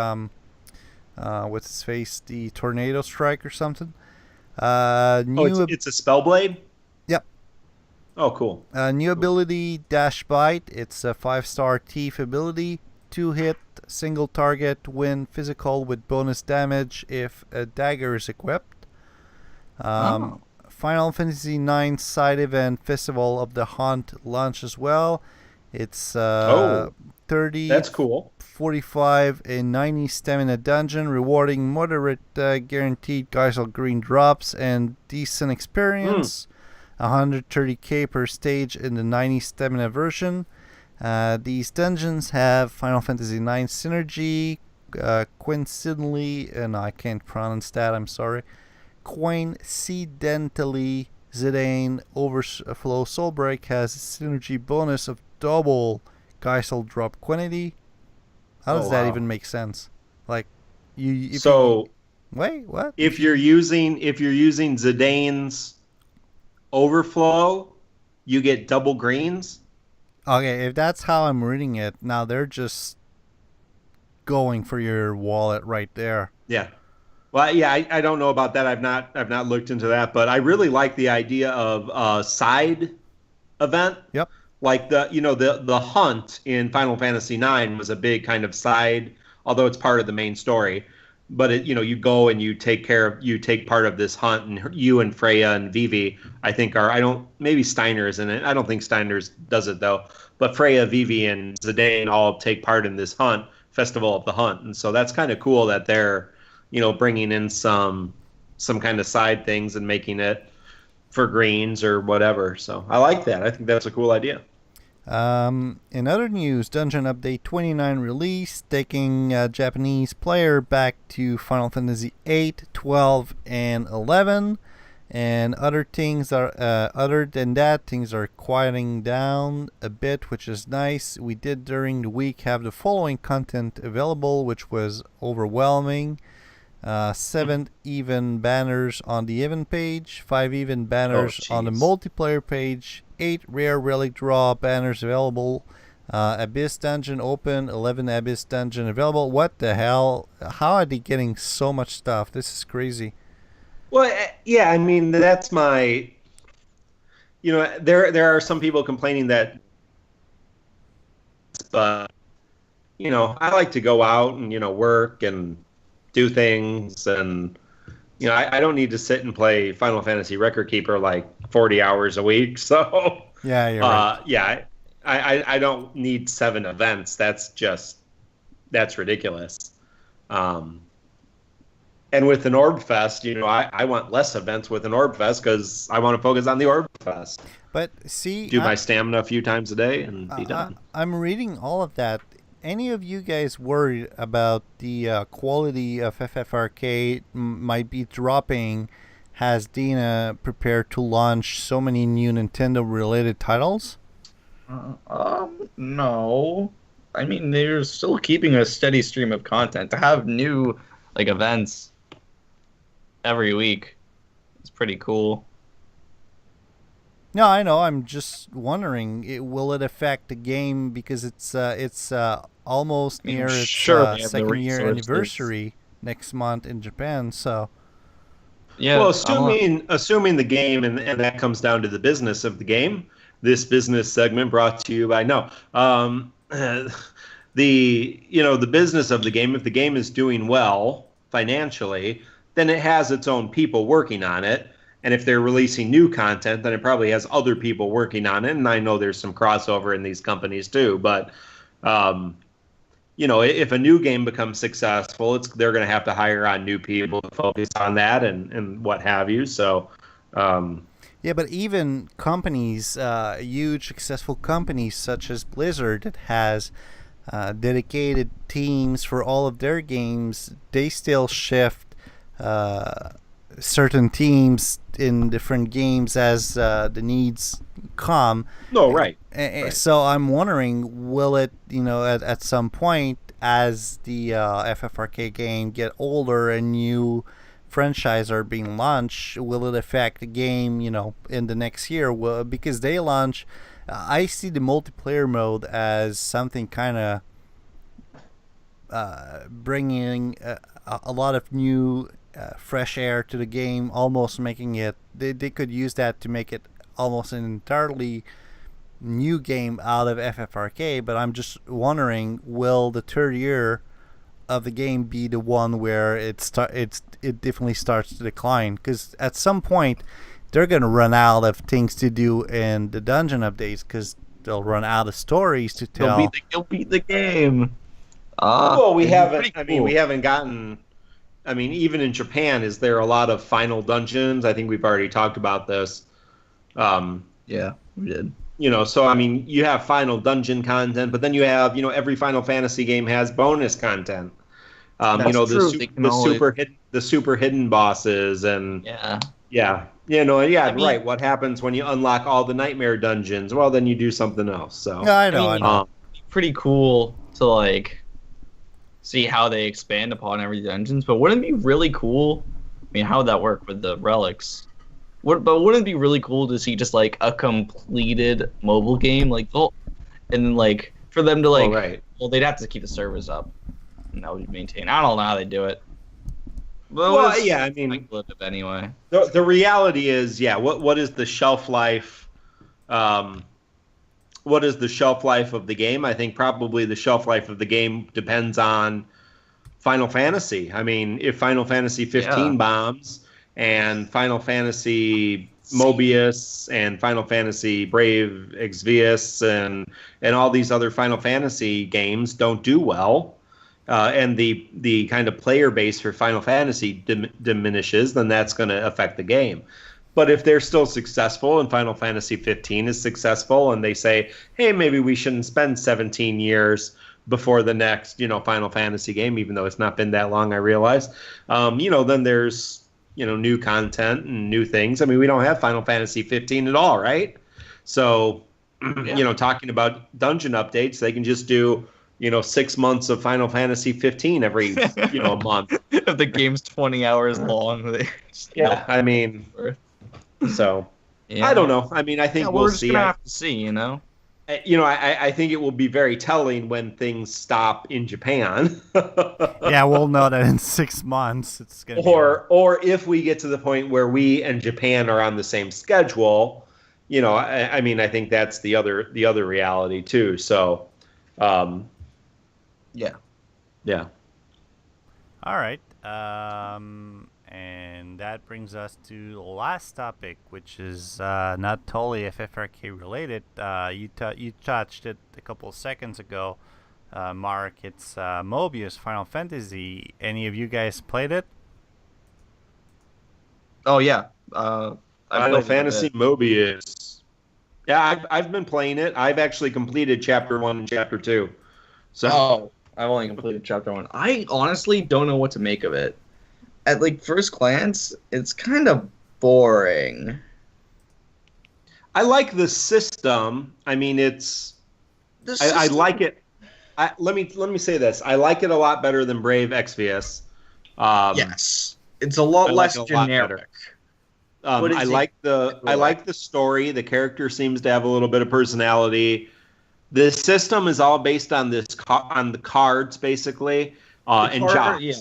Speaker 1: what's his face, the Tornado Strike or something.
Speaker 3: It's a spell blade?
Speaker 1: Yep.
Speaker 3: Oh, cool.
Speaker 1: New ability, Dash Bite. It's a 5-star Thief ability. 2-hit, single target, win physical with bonus damage if a dagger is equipped. Final Fantasy IX side event, Festival of the Hunt, launch as well. It's 30,
Speaker 3: that's cool.
Speaker 1: 45, and 90 stamina dungeon, rewarding moderate guaranteed Geisel green drops and decent experience. 130k per stage in the 90 stamina version. These dungeons have Final Fantasy IX synergy, coincidentally, and I can't pronounce that, I'm sorry. Coincidentally, Zidane Overflow Soulbreak has a synergy bonus of double Geisel drop quantity. How does that even make sense? Like, wait, what?
Speaker 3: If you're using Zidane's Overflow, you get double greens.
Speaker 1: Okay, if that's how I'm reading it, now they're just going for your wallet right there.
Speaker 3: Yeah. Well, yeah, I don't know about that. I've not looked into that, but I really like the idea of a side event.
Speaker 1: Yep.
Speaker 3: Like the hunt in Final Fantasy IX was a big kind of side, although it's part of the main story. But you go and you take part of this hunt, and you and Freya and Vivi, I think maybe Steiner's in it. I don't think Steiner's does it though. But Freya, Vivi, and Zidane all take part in this hunt, Festival of the Hunt, and so that's kind of cool that they're bringing in some kind of side things and making it for greens or whatever. So I like that. I think that's a cool idea.
Speaker 1: In other news, Dungeon Update 29 release, taking Japanese player back to Final Fantasy 8, 12, and 11. And other things other than that, things are quieting down a bit, which is nice. We did during the week have the following content available, which was overwhelming. 7 even banners on the event page, 5 even banners on the multiplayer page, 8 rare relic draw banners available, Abyss Dungeon open, 11 Abyss Dungeon available. What the hell? How are they getting so much stuff? This is crazy.
Speaker 3: Well, yeah, I mean, that's my... there are some people complaining that... But, I like to go out and, work and do things, and I don't need to sit and play Final Fantasy Record Keeper like 40 hours a week. So
Speaker 1: yeah, you're right.
Speaker 3: Yeah, I don't need 7 events. That's ridiculous. And with an Orb Fest, I want less events with an Orb Fest because I want to focus on the Orb Fest.
Speaker 1: But see,
Speaker 3: do my stamina a few times a day and be done.
Speaker 1: I'm reading all of that. Any of you guys worried about the quality of FFRK might be dropping? Has DeNa prepared to launch so many new Nintendo-related titles?
Speaker 2: No. I mean, they're still keeping a steady stream of content. To have new events every week is pretty cool.
Speaker 1: No, I know. I'm just wondering, will it affect the game because it's almost near its second year anniversary next month in Japan. So,
Speaker 3: yeah. Well, assuming the game and that comes down to the business of the game. This business segment brought to you by the business of the game. If the game is doing well financially, then it has its own people working on it. And if they're releasing new content, then it probably has other people working on it. And I know there's some crossover in these companies too. But, if a new game becomes successful, they're going to have to hire on new people to focus on that and what have you. So,
Speaker 1: yeah, but even companies, huge successful companies such as Blizzard that has dedicated teams for all of their games, they still shift certain teams in different games as the needs come.
Speaker 3: No, right.
Speaker 1: So I'm wondering, will it, at some point, as the FFRK game get older and new franchise are being launched, will it affect the game, in the next year? Well, because they launch, I see the multiplayer mode as something kind of bringing a lot of new fresh air to the game, almost making it, they could use that to make it almost an entirely new game out of FFRK. But I'm just wondering, will the third year of the game be the one where it definitely starts to decline? Because at some point they're going to run out of things to do in the dungeon updates, because they'll run out of stories to tell.
Speaker 2: They'll beat the game.
Speaker 3: Well, we haven't.
Speaker 2: Cool.
Speaker 3: I mean, we haven't gotten. I mean, even in Japan, is there a lot of final dungeons? I think we've already talked about this.
Speaker 2: Yeah, we did.
Speaker 3: So I mean, you have final dungeon content, but then you have, every Final Fantasy game has bonus content.
Speaker 2: That's true.
Speaker 3: The super hidden bosses and right. What happens when you unlock all the nightmare dungeons? Well, then you do something else. So
Speaker 1: yeah, I know.
Speaker 2: Pretty cool to see how they expand upon every dungeons, but wouldn't it be really cool? I mean, how would that work with the relics? But wouldn't it be really cool to see just a completed mobile game, and for them to
Speaker 3: right.
Speaker 2: Well, they'd have to keep the servers up, and that would be maintained. I don't know how they do it.
Speaker 3: Well, yeah, I mean,
Speaker 2: speculative anyway.
Speaker 3: The reality is, what is the shelf life? What is the shelf life of the game? I think probably the shelf life of the game depends on Final Fantasy. I mean, if Final Fantasy 15 bombs, and Final Fantasy Mobius and Final Fantasy Brave Exvius and all these other Final Fantasy games don't do well, and the kind of player base for Final Fantasy diminishes, then that's going to affect the game. But if they're still successful and Final Fantasy 15 is successful, and they say, hey, maybe we shouldn't spend 17 years before the next, Final Fantasy game, even though it's not been that long, I realize, then there's, new content and new things. I mean, we don't have Final Fantasy 15 at all, right? So, talking about dungeon updates, they can just do, 6 months of Final Fantasy 15 every, month.
Speaker 2: If the game's 20 hours long,
Speaker 3: I mean, so I don't know. I mean, I think we'll see.
Speaker 2: We're just gonna have to see,
Speaker 3: I think it will be very telling when things stop in Japan.
Speaker 1: Yeah, we'll know that in 6 months. It's gonna
Speaker 3: or if we get to the point where we and Japan are on the same schedule, I mean, I think that's the other reality too. So, yeah.
Speaker 1: All right. And that brings us to the last topic, which is not totally FFRK related. You touched it a couple of seconds ago, Mark. It's Mobius Final Fantasy. Any of you guys played it?
Speaker 2: Oh yeah,
Speaker 3: Final Fantasy Mobius. Yeah, I've been playing it. I've actually completed Chapter 1 and Chapter 2. So
Speaker 2: I've only completed Chapter 1. I honestly don't know what to make of it. At first glance, it's kind of boring.
Speaker 3: I like the system. I mean, I like it. Let me say this. I like it a lot better than Brave Exvius.
Speaker 2: Yes, it's a lot less generic.
Speaker 3: I like the story. The character seems to have a little bit of personality. The system is all based on on the cards, basically, and jobs. Yeah.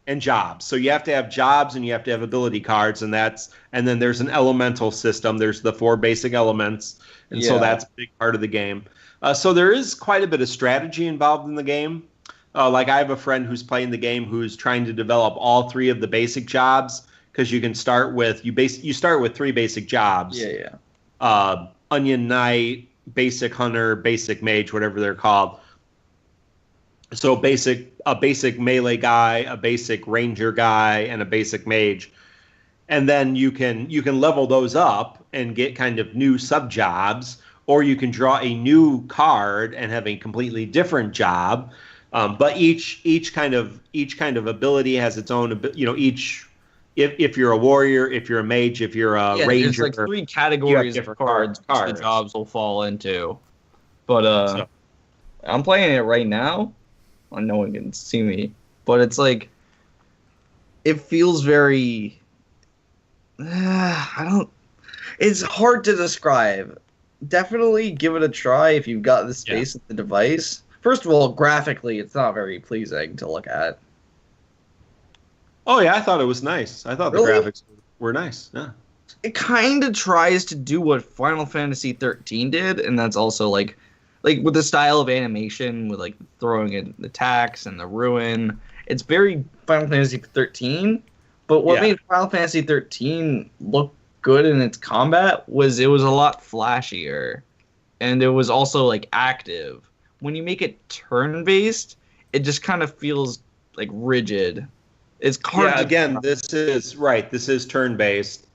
Speaker 3: And jobs. So you have to have jobs and you have to have ability cards, and then there's an elemental system. There's the 4 basic elements, and so that's a big part of the game. So there is quite a bit of strategy involved in the game. I have a friend who's playing the game who's trying to develop all 3 of the basic jobs, because you can start with you start with 3 basic jobs. Onion Knight, Basic Hunter, Basic Mage, whatever they're called. So a basic melee guy, a basic ranger guy, and a basic mage. And then you can level those up and get kind of new sub jobs, or you can draw a new card and have a completely different job. But each kind of ability has its own, if you're a warrior, if you're a mage, if you're a ranger,
Speaker 2: there's 3 categories of cards the jobs will fall into. But I'm playing it right now. No one can see me, but it's it feels very. I don't. It's hard to describe. Definitely give it a try if you've got the space at the device. First of all, graphically, it's not very pleasing to look at.
Speaker 3: Oh yeah, I thought it was nice. I thought
Speaker 2: Really?
Speaker 3: the graphics were nice. Yeah.
Speaker 2: It kind of tries to do what Final Fantasy 13 did, and that's also like with the style of animation, with like throwing in the attacks and the ruin. It's very Final Fantasy 13, but what made Final Fantasy 13 look good in its combat was it was a lot flashier, and it was also like active. When you make it turn-based, it just kind of feels like rigid. It's hard.
Speaker 3: Yeah, again, this is turn-based,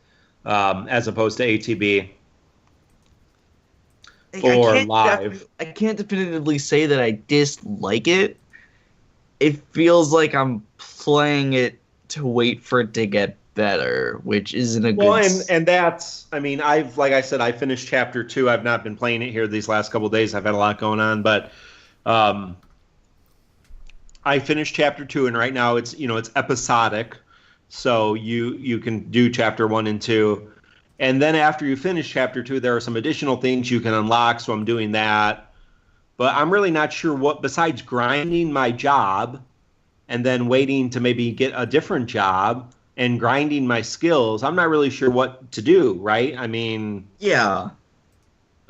Speaker 3: as opposed to ATB or live.
Speaker 2: I can't definitively say that I dislike it. It feels like I'm playing it to wait for it to get better, which isn't a good.
Speaker 3: Well, and that's, I mean, like I said, I finished chapter 2. I've not been playing it here these last couple of days. I've had a lot going on, but I finished chapter 2, and right now it's episodic, so you can do chapter 1 and 2, and then after you finish chapter 2, there are some additional things you can unlock. So I'm doing that, but I'm really not sure what, besides grinding my job, and then waiting to maybe get a different job and grinding my skills. I'm not really sure what to do. Right? I mean,
Speaker 2: yeah.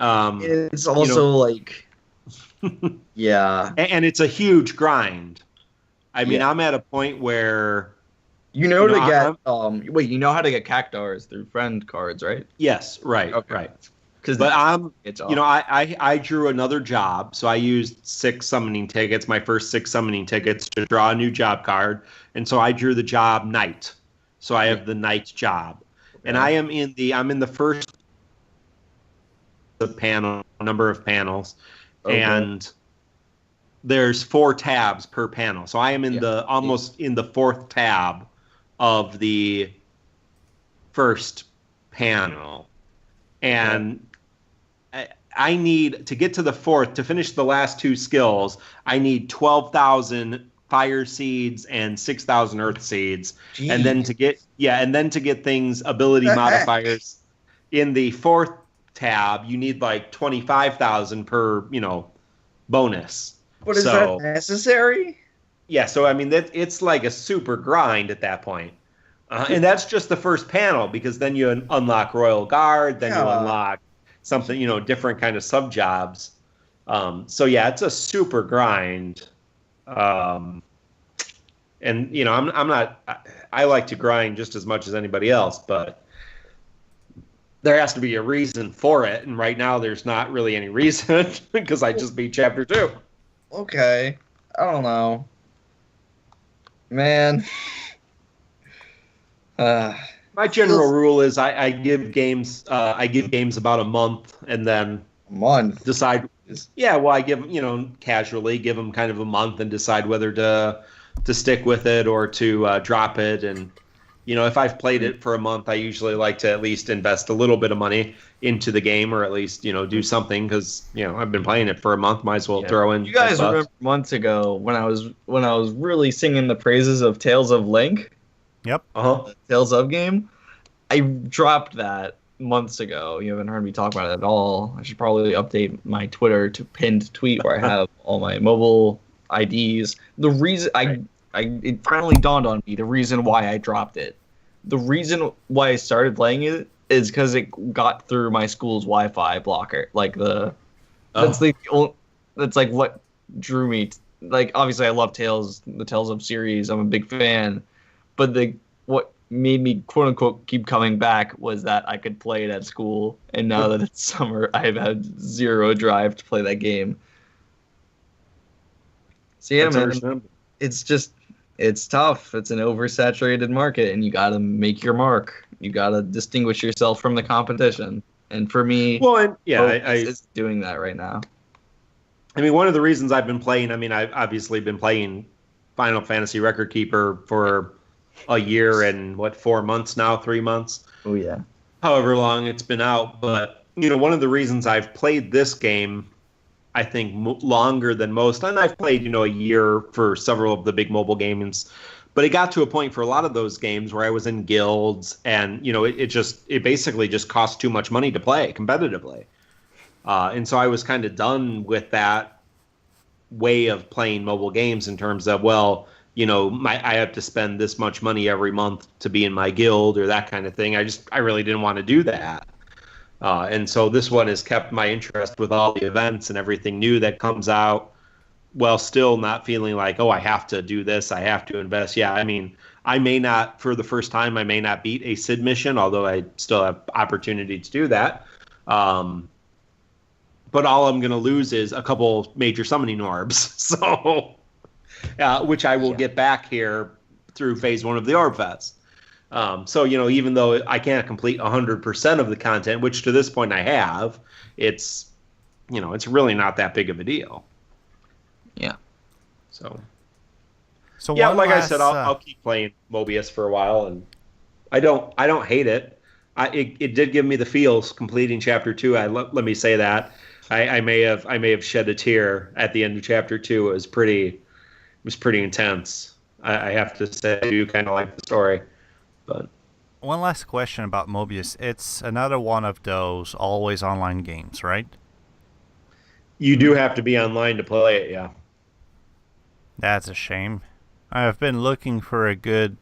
Speaker 2: It's also like, yeah,
Speaker 3: and it's a huge grind. I mean, I'm at a point where
Speaker 2: you know how to get cactars through friend cards, right?
Speaker 3: Yes, right,
Speaker 2: okay.
Speaker 3: Right. But I drew another job, so I used 6 summoning tickets, my first 6 summoning tickets, to draw a new job card, and so I drew the job Knight. So I have the Knight job, and I'm in the first number of panels, and there's 4 tabs per panel. So I am in almost in the 4th tab of the first panel. And I need to get to the 4th, to finish the last 2 skills. I need 12,000 fire seeds and 6,000 earth seeds. Jeez. And then to get things, ability modifiers in the 4th tab, you need like 25,000 per, bonus.
Speaker 2: But is that necessary?
Speaker 3: Yeah, so I mean, it's like a super grind at that point. And that's just the first panel, because then you unlock Royal Guard, then you unlock something, different kind of sub jobs. So yeah, it's a super grind. And I'm not. I like to grind just as much as anybody else, but there has to be a reason for it. And right now, there's not really any reason, because I just beat chapter 2.
Speaker 2: Okay, I don't know, man.
Speaker 3: My general rule is I give games about a month, and then decide. Yeah, well, I give casually give them kind of a month and decide whether to stick with it or to drop it. And if I've played it for a month, I usually like to at least invest a little bit of money into the game, or at least do something, because I've been playing it for a month. Might as well throw in.
Speaker 2: You guys remember months ago when I was really singing the praises of Tales of Link?
Speaker 1: Yep.
Speaker 2: Tales of game. I dropped that months ago. You haven't heard me talk about it at all. I should probably update my Twitter to pinned tweet where I have all my mobile IDs. The reason it finally dawned on me the reason why I dropped it. The reason why I started playing it is because it got through my school's Wi-Fi blocker. That's like what drew me. Obviously, I love the Tales of series. I'm a big fan. But what made me quote unquote keep coming back was that I could play it at school, and now that it's summer, I've had zero drive to play that game. So yeah, man, it's tough. It's an oversaturated market, and you got to make your mark. You got to distinguish yourself from the competition. And for me, it's doing that right now.
Speaker 3: I mean, one of the reasons I've been playing. I mean, I've obviously been playing Final Fantasy Record Keeper for a year and 4 months now, 3 months.
Speaker 2: Oh yeah.
Speaker 3: However long it's been out, but one of the reasons I've played this game, I think longer than most, and I've played a year for several of the big mobile games, But it got to a point for a lot of those games where I was in guilds, and it basically just cost too much money to play competitively, and so I was kind of done with that way of playing mobile games in terms of, well, I have to spend this much money every month to be in my guild or that kind of thing. I really didn't want to do that. And so this one has kept my interest with all the events and everything new that comes out, while still not feeling like, oh, I have to do this, I have to invest. Yeah, I mean, I may not, for the first time, I may not beat a Cid mission, although I still have opportunity to do that. But all I'm going to lose is a couple major summoning orbs, so which I will get back here through phase 1 of the Orb Fest. So, even though I can't complete 100% of the content, which to this point I have, it's really not that big of a deal.
Speaker 2: Yeah.
Speaker 3: So
Speaker 1: yeah,
Speaker 3: like I said, I'll keep playing Mobius for a while, and I don't hate it. It did give me the feels completing chapter 2. Let me say that. I may have shed a tear at the end of chapter 2. It was pretty intense. I have to say, I do kind of like the story. But
Speaker 1: one last question about Mobius. It's another one of those always online games, right?
Speaker 3: You do have to be online to play it, yeah.
Speaker 1: That's a shame. I've been looking for a good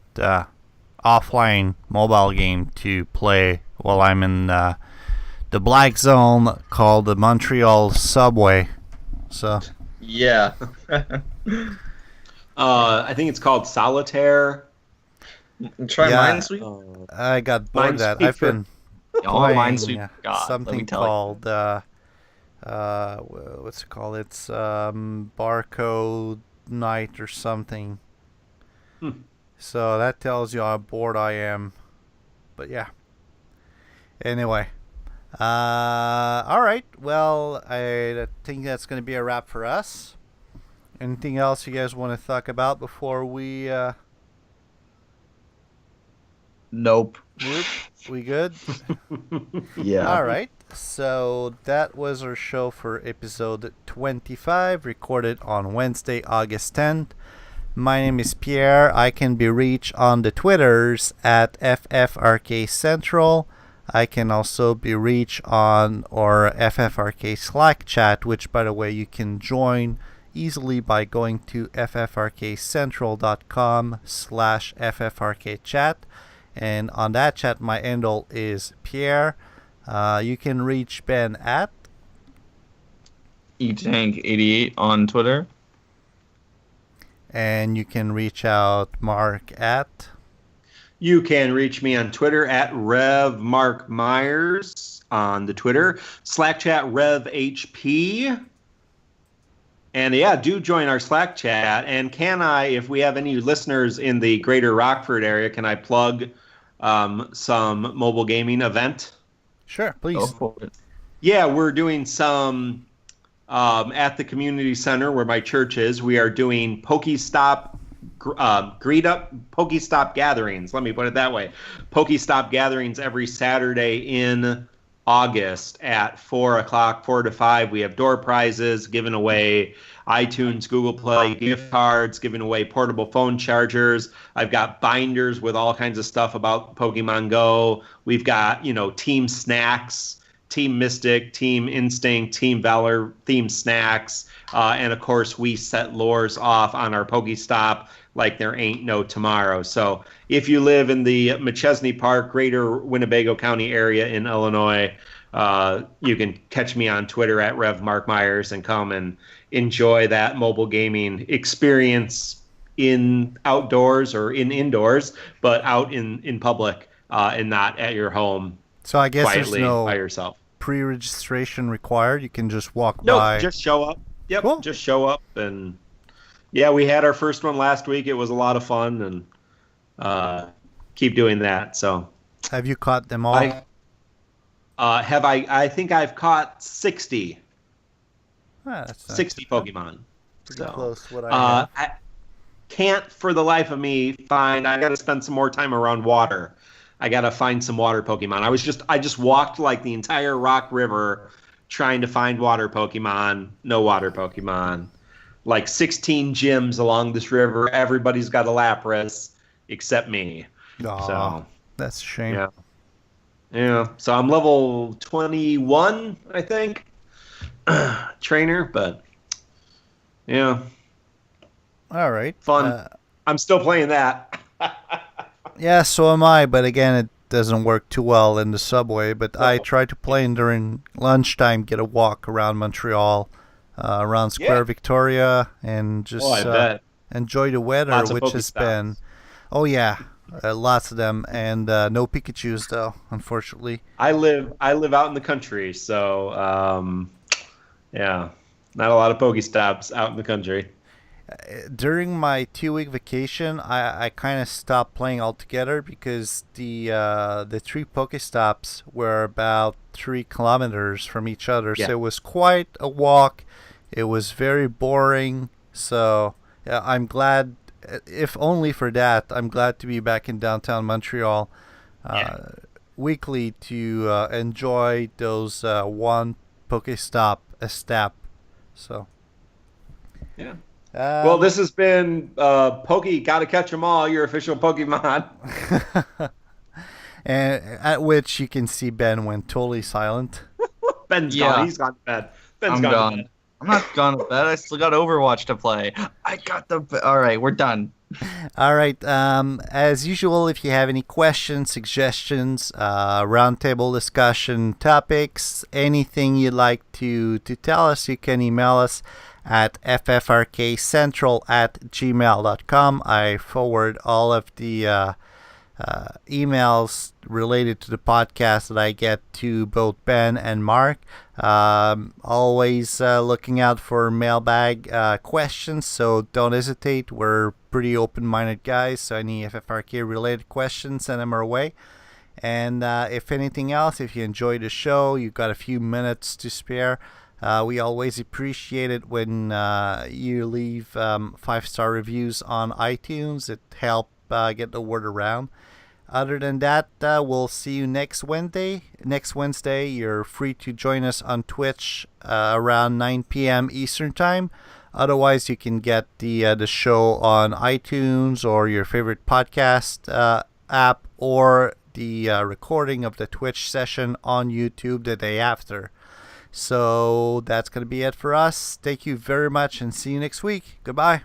Speaker 1: offline mobile game to play while I'm in the black zone called the Montreal Subway. So
Speaker 2: yeah.
Speaker 3: I think it's called Solitaire.
Speaker 2: Try Minesweep.
Speaker 1: I got bored of that. I've been playing something called what's it called? It's Barcode Night or something. So that tells you how bored I am. But yeah. Anyway. All right. Well, I think that's going to be a wrap for us. Anything else you guys want to talk about before we
Speaker 2: Nope.
Speaker 1: We good?
Speaker 2: Yeah.
Speaker 1: All right. So that was our show for episode 25, recorded on Wednesday, August 10th. My name is Pierre. I can be reached on the Twitters at FFRK Central. I can also be reached on our FFRK Slack chat, which, by the way, you can join easily by going to ffrkcentral.com/FFRKchat. And on that chat, my handle is Pierre. You can reach Ben at
Speaker 2: eTank88 on Twitter.
Speaker 1: And you can reach out Mark at.
Speaker 3: You can reach me on Twitter at RevMarkMyers on the Twitter. Slack chat RevHP. And yeah, do join our Slack chat. And can I, if we have any listeners in the greater Rockford area, can I plug some mobile gaming event?
Speaker 1: Sure, please.
Speaker 2: Go for it.
Speaker 3: Yeah, we're doing some at the community center where my church is. We are doing Pokestop Pokestop gatherings. Let me put it that way. Pokestop gatherings every Saturday in August at 4 o'clock, 4 to 5. We have door prizes, giving away iTunes, Google Play gift cards, giving away portable phone chargers. I've got binders with all kinds of stuff about Pokemon Go. We've got, team snacks, Team Mystic, Team Instinct, Team Valor themed snacks. And of course, we set lures off on our Pokestop like there ain't no tomorrow. So if you live in the McChesney Park, greater Winnebago County area in Illinois, you can catch me on Twitter at RevMarkMyers and come and enjoy that mobile gaming experience in outdoors or in indoors, but out in public and not at your home.
Speaker 1: So I guess
Speaker 3: quietly
Speaker 1: there's no
Speaker 3: by yourself.
Speaker 1: Pre-registration required. You can just walk
Speaker 3: No,
Speaker 1: by.
Speaker 3: just show up. Yep,
Speaker 1: Cool.
Speaker 3: Just show up. And yeah, we had our first one last week. It was a lot of fun, and keep doing that. So
Speaker 1: Have you caught them all?
Speaker 3: I think I've caught 60.
Speaker 1: That's not
Speaker 3: 60 Pokemon.
Speaker 1: pretty
Speaker 3: So,
Speaker 1: close to what I have.
Speaker 3: I can't for the life of me find. I got to spend some more time around water. I got to find some water Pokemon. I just walked like the entire Rock River trying to find water Pokemon. No water Pokemon. like 16 gyms along this river. Everybody's got a Lapras except me.
Speaker 1: Aw,
Speaker 3: So
Speaker 1: that's a shame.
Speaker 3: yeah, yeah. So I'm level 21, I think, trainer. But yeah,
Speaker 1: All right.
Speaker 3: fun. I'm still playing that.
Speaker 1: Yeah, so am I, but again, it doesn't work too well in the subway. But I
Speaker 3: No.
Speaker 1: try to play during lunchtime, get a walk around Montreal, around Square
Speaker 3: Yeah.
Speaker 1: Victoria, and just
Speaker 3: Oh, I bet.
Speaker 1: enjoy the weather,
Speaker 3: Lots of
Speaker 1: which has been.
Speaker 3: Pokestops.
Speaker 1: Oh yeah, lots of them, and no Pikachu's though, unfortunately.
Speaker 3: I live out in the country, so yeah, not a lot of Pokestops out in the country.
Speaker 1: During my 2 week vacation, I kind of stopped playing altogether because the three Pokestops were about 3 kilometers from each other,
Speaker 3: Yeah.
Speaker 1: so it was quite a walk. It was very boring. So yeah, I'm glad, if only for that, I'm glad to be back in downtown Montreal
Speaker 3: Yeah.
Speaker 1: weekly to enjoy those one Pokestop a step. So.
Speaker 3: Yeah. Well,
Speaker 1: Um,
Speaker 3: this has been Pokey. Gotta catch 'em all. Your official Pokemon.
Speaker 1: and at which you can see Ben went totally silent.
Speaker 3: Ben's
Speaker 2: Yeah.
Speaker 3: gone. He's gone to bed. Ben's
Speaker 2: I'm
Speaker 3: gone. To
Speaker 2: gone.
Speaker 3: bed.
Speaker 2: I'm not gone with that. I still got Overwatch to play. I got the. All right, we're done.
Speaker 1: All right. As usual, if you have any questions, suggestions, roundtable discussion topics, anything you'd like to tell us, you can email us at ffrkcentral@gmail.com. I forward all of the emails related to the podcast that I get to both Ben and Mark. Always looking out for mailbag questions, so don't hesitate. We're pretty open-minded guys, so any FFRK related questions, send them our way. And if anything else, if you enjoyed the show, you've got a few minutes to spare, we always appreciate it when you leave 5-star reviews on iTunes. It helps get the word around. Other than that, we'll see you next Wednesday. Next Wednesday, you're free to join us on Twitch around 9 p.m. Eastern Time. Otherwise, you can get the show on iTunes or your favorite podcast app, or the recording of the Twitch session on YouTube the day after. So that's going to be it for us. Thank you very much, and see you next week. Goodbye.